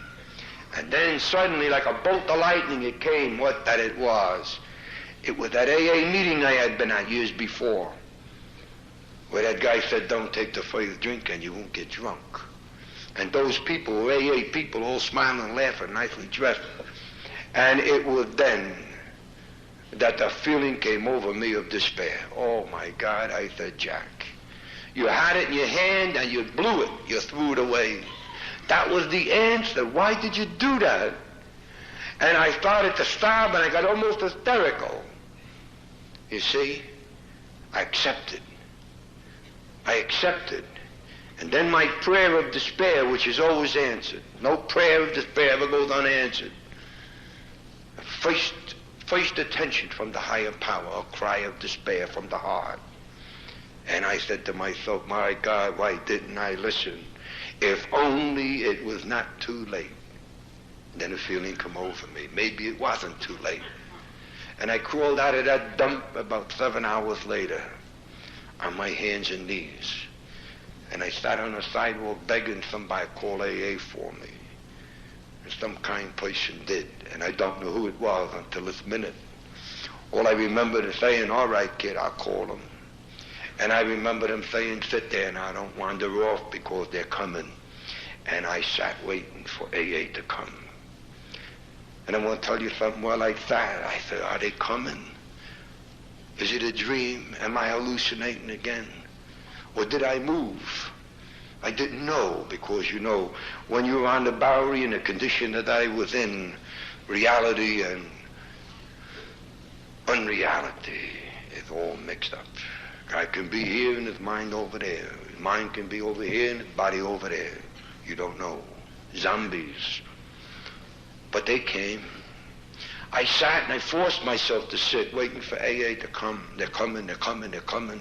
And then suddenly, like a bolt of lightning, it came what that it was. It was that AA meeting I had been at years before, where that guy said, don't take the first drink and you won't get drunk. And those people were AA people, all smiling and laughing, nicely dressed. And it was then that the feeling came over me of despair. Oh my God, I said, Jack, you had it in your hand and you blew it. You threw it away. That was the answer. Why did you do that? And I started to sob and I got almost hysterical. You see, I accepted. I accepted. And then my prayer of despair, which is always answered. No prayer of despair ever goes unanswered. First attention from the higher power, a cry of despair from the heart. And I said to myself, my God, why didn't I listen? If only it was not too late. Then a feeling come over me. Maybe it wasn't too late. And I crawled out of that dump about 7 hours later on my hands and knees. And I sat on the sidewalk begging somebody to call AA for me. And some kind person did. And I don't know who it was until this minute. All I remember is saying, all right, kid, I'll call them. And I remember them saying, sit there and I don't wander off because they're coming. And I sat waiting for AA to come. And I want to tell you something. While I sat, I said, are they coming? Is it a dream? Am I hallucinating again? Or did I move? I didn't know, because, you know, when you're on the Bowery in the condition that I was in, reality and unreality is all mixed up. I can be here and his mind over there. His mind can be over here and his body over there. You don't know. Zombies. But they came. I sat and I forced myself to sit, waiting for AA to come. They're coming, they're coming, they're coming.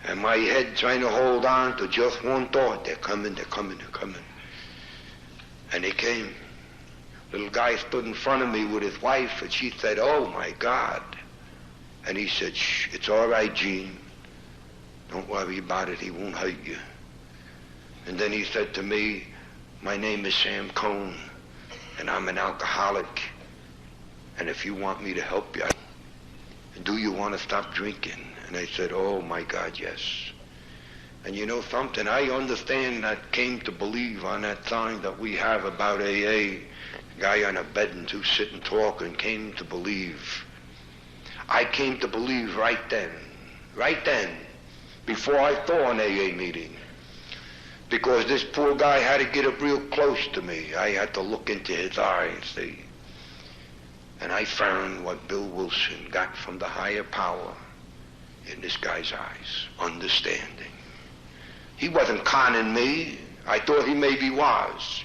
And my head trying to hold on to just one thought. They're coming, they're coming, they're coming. And they came. Little guy stood in front of me with his wife, and she said, oh my God. And he said, shh, it's all right, Gene. Don't worry about it, he won't hurt you. And then he said to me, my name is Sam Cohn, and I'm an alcoholic. And if you want me to help you, do you want to stop drinking? And I said, oh my God, yes. And you know something, I understand that came to believe on that sign that we have about AA, guy on a bed and two sit and talk, and came to believe. I came to believe right then, before I saw an AA meeting. Because this poor guy had to get up real close to me. I had to look into his eyes, see. And I found what Bill Wilson got from the higher power in this guy's eyes, understanding. He wasn't conning me. I thought he maybe was.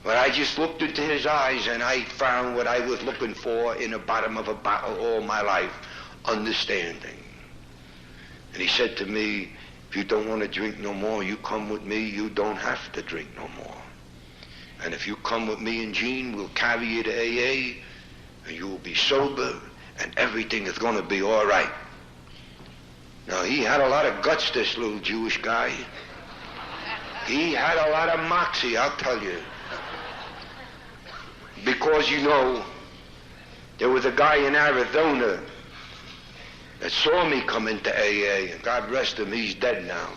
But I just looked into his eyes and I found what I was looking for in the bottom of a bottle all my life, understanding. And he said to me, if you don't want to drink no more, you come with me, you don't have to drink no more. And if you come with me and Gene, we'll carry you to AA, and you will be sober, and everything is going to be all right. Now, he had a lot of guts, this little Jewish guy. He had a lot of moxie, I'll tell you. Because, you know, there was a guy in Arizona that saw me come into AA, and God rest him, he's dead now.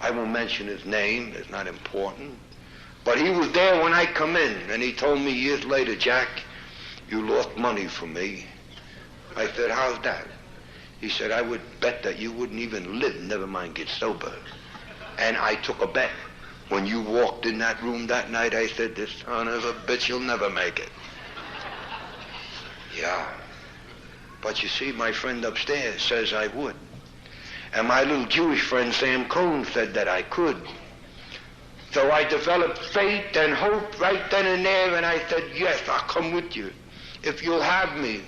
I won't mention his name, it's not important. But he was there when I come in, and he told me years later, Jack, you lost money for me. I said, how's that? He said, I would bet that you wouldn't even live, never mind get sober. And I took a bet. When you walked in that room that night, I said, this son of a bitch, you'll never make it. Yeah. But you see, my friend upstairs says I would. And my little Jewish friend Sam Cohn said that I could. So I developed faith and hope right then and there, and I said, yes, I'll come with you, if you'll have me.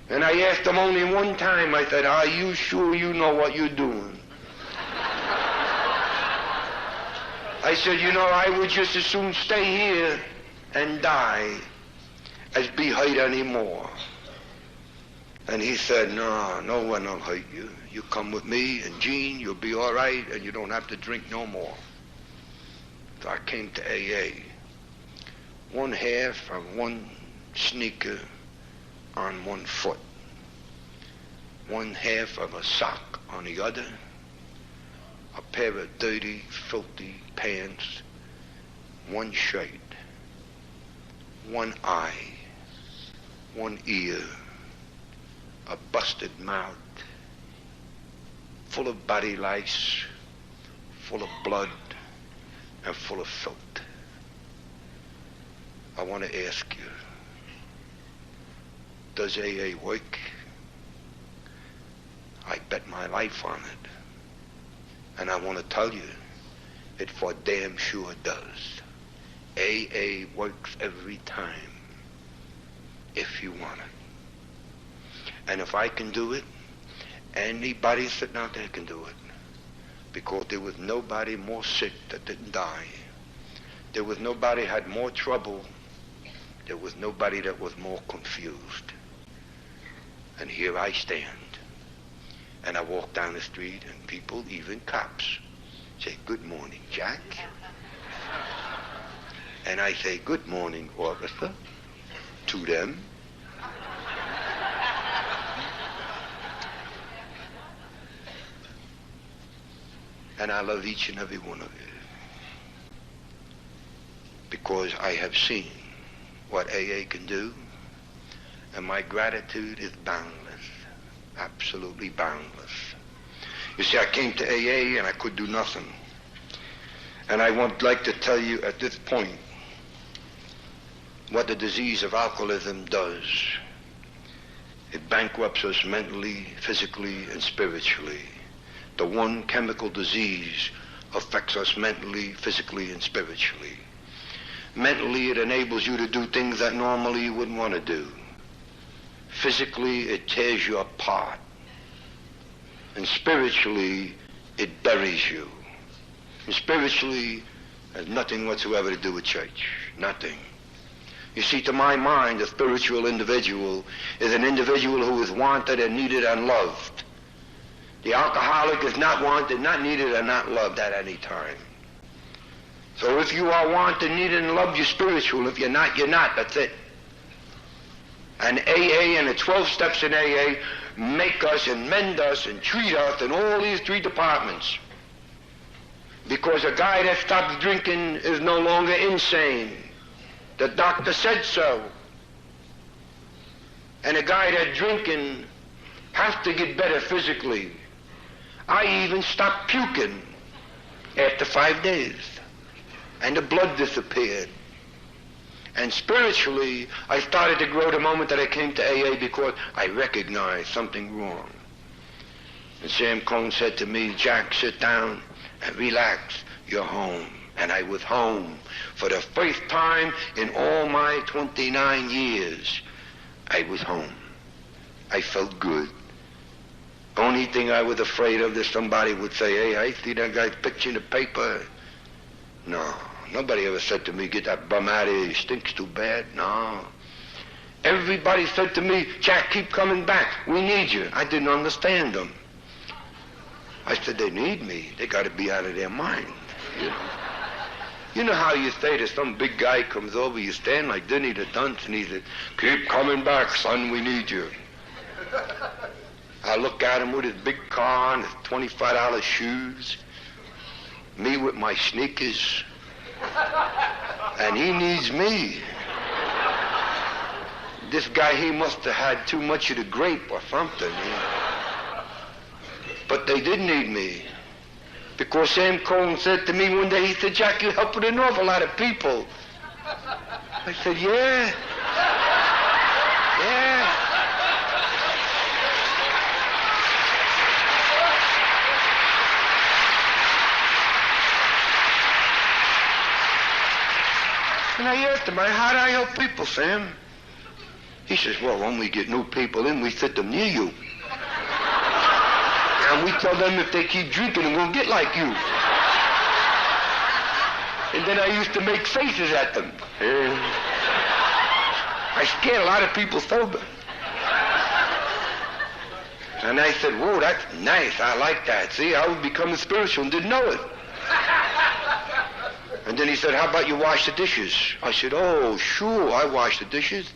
And I asked him only one time, I said, are you sure you know what you're doing? I said, you know, I would just as soon stay here and die as be hurt anymore. And he said, no, no one will hurt you. You come with me and Gene, you'll be all right, and you don't have to drink no more. So I came to AA. One half of one sneaker on one foot. One half of a sock on the other. A pair of dirty, filthy pants. One shirt. One eye. One ear. A busted mouth. Full of body lice. Full of blood. And full of filth. I want to ask you, does AA work? I bet my life on it. And I want to tell you, it for damn sure does. AA works every time, if you want it. And if I can do it, anybody sitting out there can do it. Because there was nobody more sick that didn't die. There was nobody had more trouble. There was nobody that was more confused. And here I stand. And I walk down the street and people, even cops, say, good morning, Jack. And I say, good morning, officer, to them. And I love each and every one of you. Because I have seen what AA can do, and my gratitude is boundless, absolutely boundless. You see, I came to AA and I could do nothing. And I would like to tell you at this point what the disease of alcoholism does. It bankrupts us mentally, physically, and spiritually. The one chemical disease affects us mentally, physically, and spiritually. Mentally, it enables you to do things that normally you wouldn't want to do. Physically, it tears you apart. And spiritually, it buries you. And spiritually, it has nothing whatsoever to do with church. Nothing. You see, to my mind, a spiritual individual is an individual who is wanted and needed and loved. The alcoholic is not wanted, not needed, and not loved at any time. So if you are wanted, needed, and loved, you're spiritual. If you're not, you're not. That's it. And AA and the 12 steps in AA make us and mend us and treat us in all these three departments. Because a guy that stops drinking is no longer insane. The doctor said so. And a guy that's drinking has to get better physically. I even stopped puking after 5 days. And the blood disappeared. And spiritually, I started to grow the moment that I came to AA because I recognized something wrong. And Sam Cohn said to me, Jack, sit down and relax. You're home. And I was home. For the first time in all my 29 years, I was home. I felt good. Only thing I was afraid of is somebody would say, hey, I see that guy's picture in the paper. No, nobody ever said to me, get that bum out of here, he stinks too bad. No. Everybody said to me, Jack, keep coming back. We need you. I didn't understand them. I said, they need me. They got to be out of their mind. You know how you say to some big guy comes over, you stand like Denny the Dunce, and he says, keep coming back, son, we need you. I look at him with his big car and his $25 shoes, me with my sneakers, and he needs me. This guy, he must have had too much of the grape or something. But they did need me. Because Sam Cohn said to me one day, he said, Jack, you help with an awful lot of people. I said, yeah. Yeah. And I asked him, how do I help people, Sam? He says, well, when we get new people in, we fit them near you. And we tell them if they keep drinking, it won't get like you. And then I used to make faces at them. I scared a lot of people sober. And I said, whoa, that's nice. I like that. See, I was becoming spiritual and didn't know it. And then he said, how about you wash the dishes? I said, oh, sure, I wash the dishes.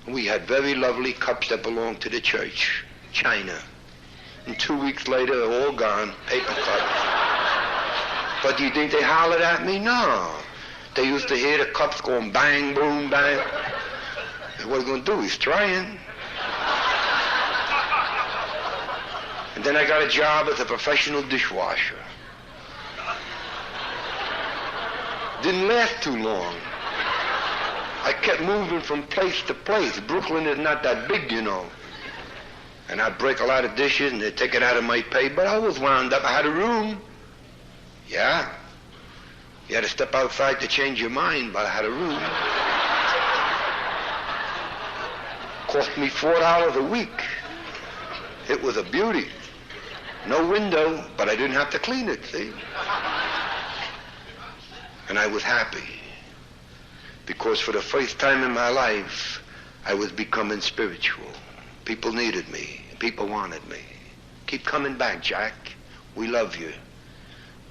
And we had very lovely cups that belonged to the church, china. And 2 weeks later, they're all gone, paper cups. But do you think they hollered at me? No. They used to hear the cups going bang, boom, bang. And what are you going to do? He's trying. And then I got a job as a professional dishwasher. Didn't last too long. I kept moving from place to place. Brooklyn is not that big, you know. And I'd break a lot of dishes and they'd take it out of my pay, but I was wound up. I had a room. Yeah. You had to step outside to change your mind, but I had a room. Cost me $4 a week. It was a beauty. No window, but I didn't have to clean it, see? And I was happy. Because for the first time in my life, I was becoming spiritual. People needed me. People wanted me. Keep coming back, Jack. We love you.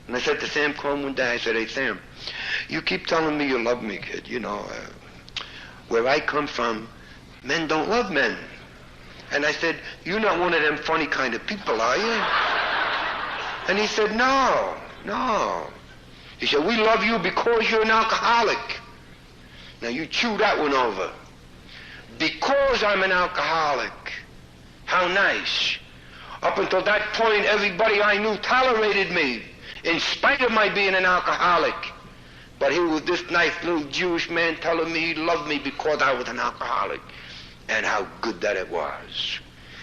And I said to Sam Cohn one day, I said, hey, Sam, you keep telling me you love me, kid. You know, where I come from, men don't love men. And I said, you're not one of them funny kind of people, are you? And he said, no. He said, we love you because you're an alcoholic. Now you chew that one over. Because I'm an alcoholic. How nice. Up until that point, everybody I knew tolerated me, in spite of my being an alcoholic. But here was this nice little Jewish man telling me he loved me because I was an alcoholic. And how good that it was.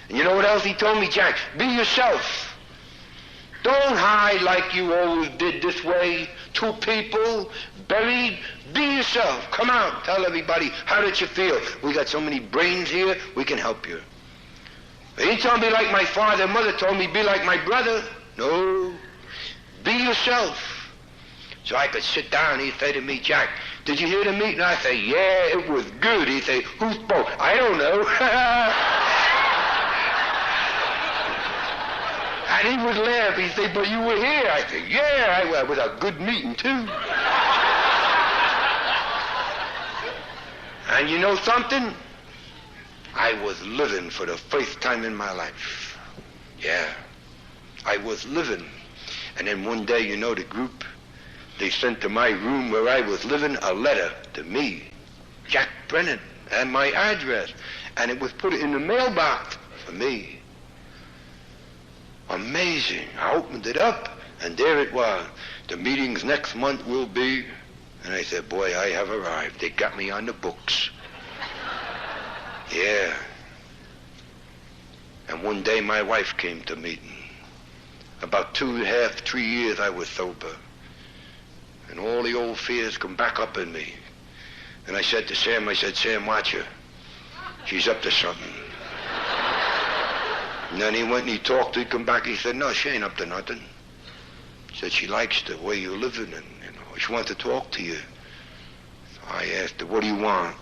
And you know what else he told me, Jack? Be yourself. Don't hide like you always did this way. Two people, buried. Be yourself. Come out. Tell everybody, how did you feel? We got so many brains here, we can help you. He didn't tell me like my father and mother told me, be like my brother. No. Be yourself. So I could sit down and he'd say to me, Jack, did you hear the meeting? I say, yeah, it was good. He'd say, who spoke? I don't know. And he would laugh. He'd say, but you were here. I say, yeah, it was a good meeting, too. And you know something? I was living for the first time in my life. Yeah, I was living. And then one day, you know, the group, they sent to my room where I was living a letter to me, Jack Brennan, and my address. And it was put in the mailbox for me. Amazing. I opened it up, and there it was. The meetings next month will be... And I said, boy, I have arrived. They got me on the books. Yeah. And one day my wife came to meeting. About 2.5, 3 years I was sober. And all the old fears come back up in me. And I said to Sam, Sam, watch her. She's up to something. And then he went and he talked to her, he come back, he said, no, she ain't up to nothing. He said, she likes the way you're living and, you know, she wants to talk to you. So I asked her, what do you want?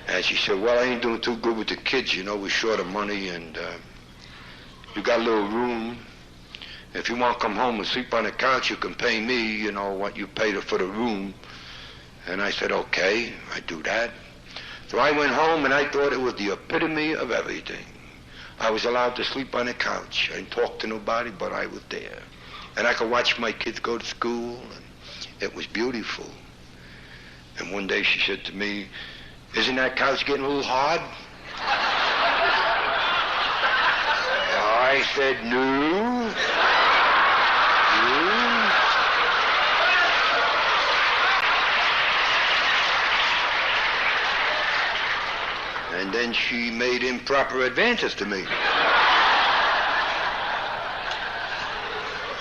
And she said, well, I ain't doing too good with the kids, you know, we're short of money and you got a little room. If you want to come home and sleep on the couch, you can pay me, you know, what you paid for the room. And I said, okay, I do that. So I went home and I thought it was the epitome of everything. I was allowed to sleep on the couch. I didn't talk to nobody, but I was there. And I could watch my kids go to school, and it was beautiful. And one day she said to me, isn't that couch getting a little hard? I said, no. And then she made improper advances to me.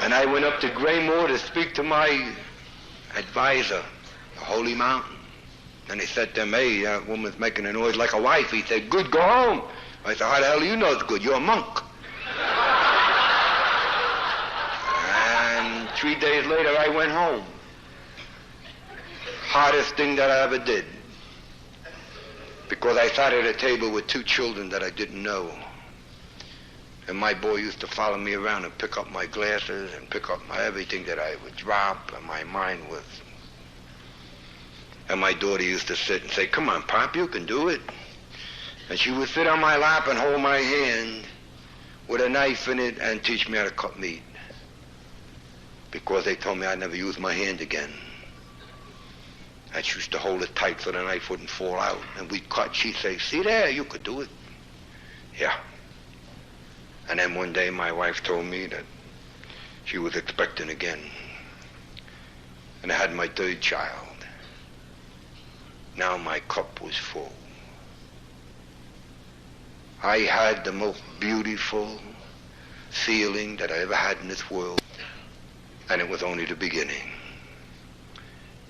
And I went up to Graymore to speak to my advisor, the Holy Mountain. And he said to me, that woman's making a noise like a wife. He said, good, go home. I said, how the hell do you know it's good? You're a monk. And 3 days later, I went home. hardest thing that I ever did. Because I sat at a table with two children that I didn't know. And my boy used to follow me around and pick up my glasses and pick up everything that I would drop, and my mind was... And my daughter used to sit and say, "Come on, Pop, you can do it." And she would sit on my lap and hold my hand with a knife in it and teach me how to cut meat. Because they told me I'd never use my hand again. And she used to hold it tight so the knife wouldn't fall out. And we'd cut. She'd say, "See there, you could do it." Yeah. And then one day my wife told me that she was expecting again. And I had my third child. Now my cup was full. I had the most beautiful feeling that I ever had in this world. And it was only the beginning.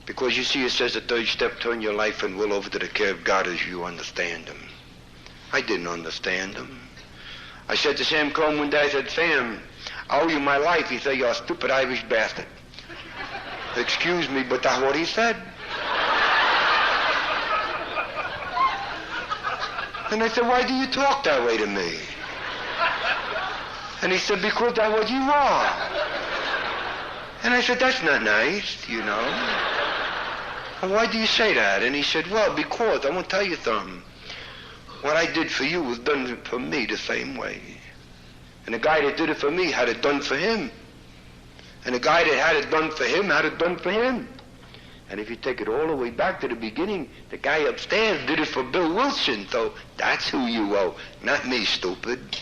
Because you see, it says the third step, turn your life and will over to the care of God as you understand him. I didn't understand him. I said to Sam Cohn one day, I said, "Sam, I owe you my life." He said, "You're a stupid Irish bastard." Excuse me, but that's what he said. And I said, "Why do you talk that way to me?" And he said, "Because that's what you are." And I said, "That's not nice, you know." "And why do you say that?" And he said, "Well, because I want to tell you something. What I did for you was done for me the same way. And the guy that did it for me had it done for him. And the guy that had it done for him had it done for him. And if you take it all the way back to the beginning, the guy upstairs did it for Bill Wilson, so that's who you owe, not me, stupid."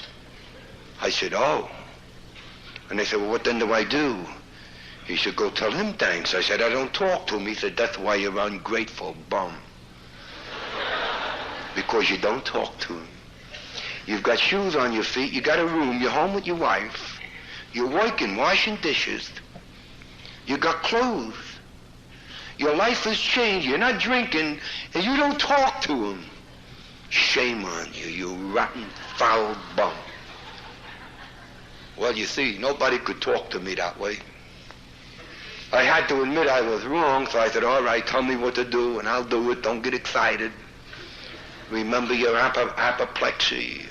I said, "Oh." And they said, "Well, what then do I do?" He said, "Go tell him thanks." I said, "I don't talk to him." He said, "That's why you're ungrateful bum. Because you don't talk to him. You've got shoes on your feet, you got a room, you're home with your wife, you're working, washing dishes, you got clothes. Your life has changed. You're not drinking, and you don't talk to him. Shame on you, you rotten, foul bum." Well, you see, nobody could talk to me that way. I had to admit I was wrong, so I said, "All right, tell me what to do, and I'll do it. Don't get excited. Remember your apoplexy."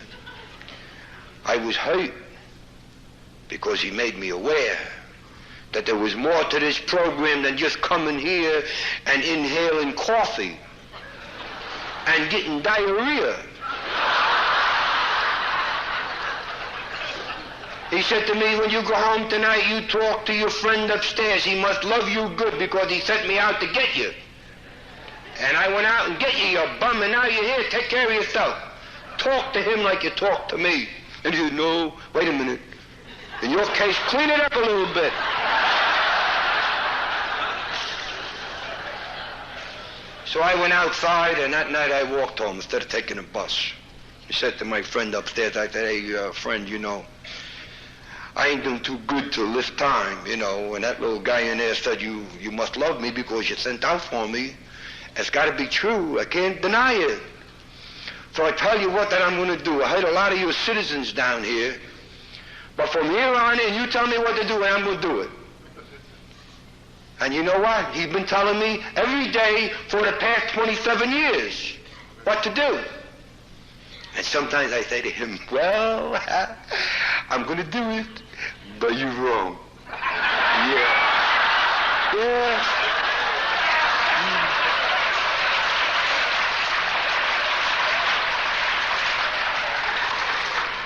I was hurt because he made me aware that there was more to this program than just coming here and inhaling coffee and getting diarrhea. He said to me, "When you go home tonight, you talk to your friend upstairs. He must love you good because he sent me out to get you. And I went out and get you, you bum, and now you're here. Take care of yourself. Talk to him like you talk to me." And he said, "No, wait a minute. In your case, clean it up a little bit." So I went outside, and that night I walked home instead of taking a bus. I said to my friend upstairs, I said, "Hey, friend, you know, I ain't doing too good till this time, you know." And that little guy in there said, you must love me because you sent out for me. It's got to be true. I can't deny it. So I tell you what that I'm going to do. I heard a lot of you citizens down here. But from here on in, you tell me what to do, and I'm going to do it. And you know what? He's been telling me every day for the past 27 years what to do. And sometimes I say to him, "Well, I'm going to do it, but you're wrong." Yeah. Yeah.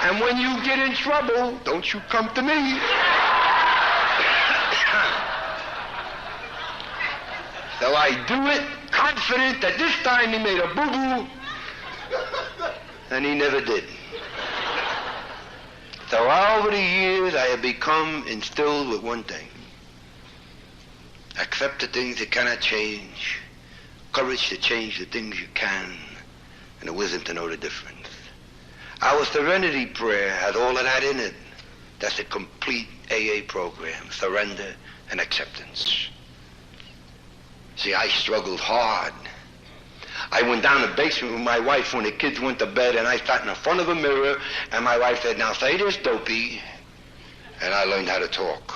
And when you get in trouble, don't you come to me. So I do it, confident that this time he made a boo-boo, and he never did. So over the years, I have become instilled with one thing. Accept the things you cannot change, courage to change the things you can, and the wisdom to know the difference. Our Serenity Prayer has all of that in it. That's a complete AA program, surrender and acceptance. See, I struggled hard. I went down the basement with my wife when the kids went to bed, and I sat in the front of a mirror, and my wife said, "Now say this, Dopey." And I learned how to talk.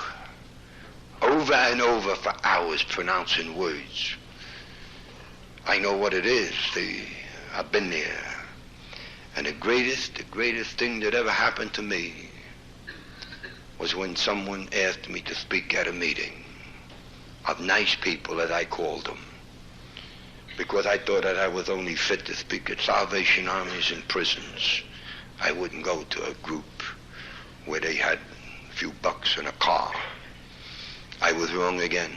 Over and over for hours, pronouncing words. I know what it is. I've been there. And the greatest thing that ever happened to me was when someone asked me to speak at a meeting of nice people, as I called them, because I thought that I was only fit to speak at Salvation Armies and prisons. I wouldn't go to a group where they had a few bucks and a car. I was wrong again.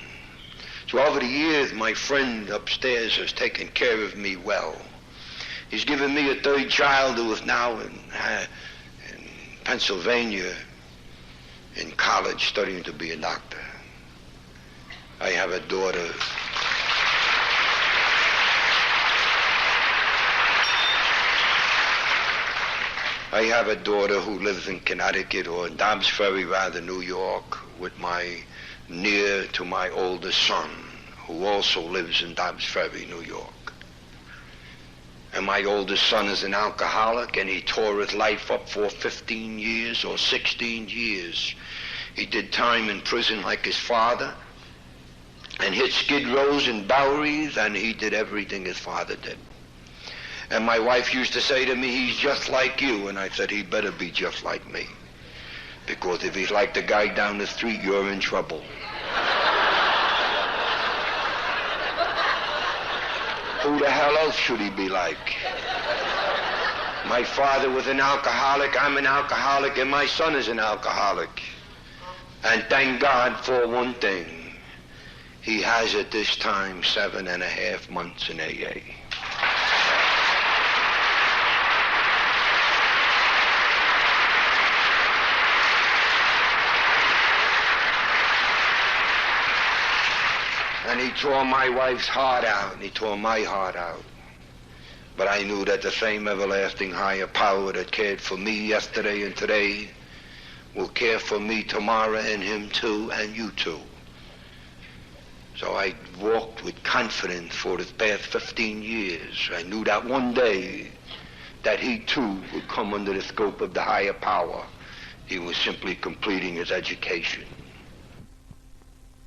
So over the years, my friend upstairs has taken care of me well. He's given me a third child who is now in Pennsylvania in college studying to be a doctor. I have a daughter. I have a daughter who lives in Connecticut, or in Dobbs Ferry rather, New York, with near to my oldest son, who also lives in Dobbs Ferry, New York. And my oldest son is an alcoholic, and he tore his life up for 15 years or 16 years. He did time in prison like his father, and hit skid rows and Boweries, and he did everything his father did. And my wife used to say to me, he's just like you. And I said, he better be just like me. Because if he's like the guy down the street, you're in trouble. Who the hell else should he be like? My father was an alcoholic, I'm an alcoholic, and my son is an alcoholic. And thank God for one thing. He has at this time 7.5 months in AA. And he tore my wife's heart out, and he tore my heart out. But I knew that the same everlasting higher power that cared for me yesterday and today will care for me tomorrow, and him too, and you too. So I walked with confidence for the past 15 years. I knew that one day that he too would come under the scope of the higher power. He was simply completing his education.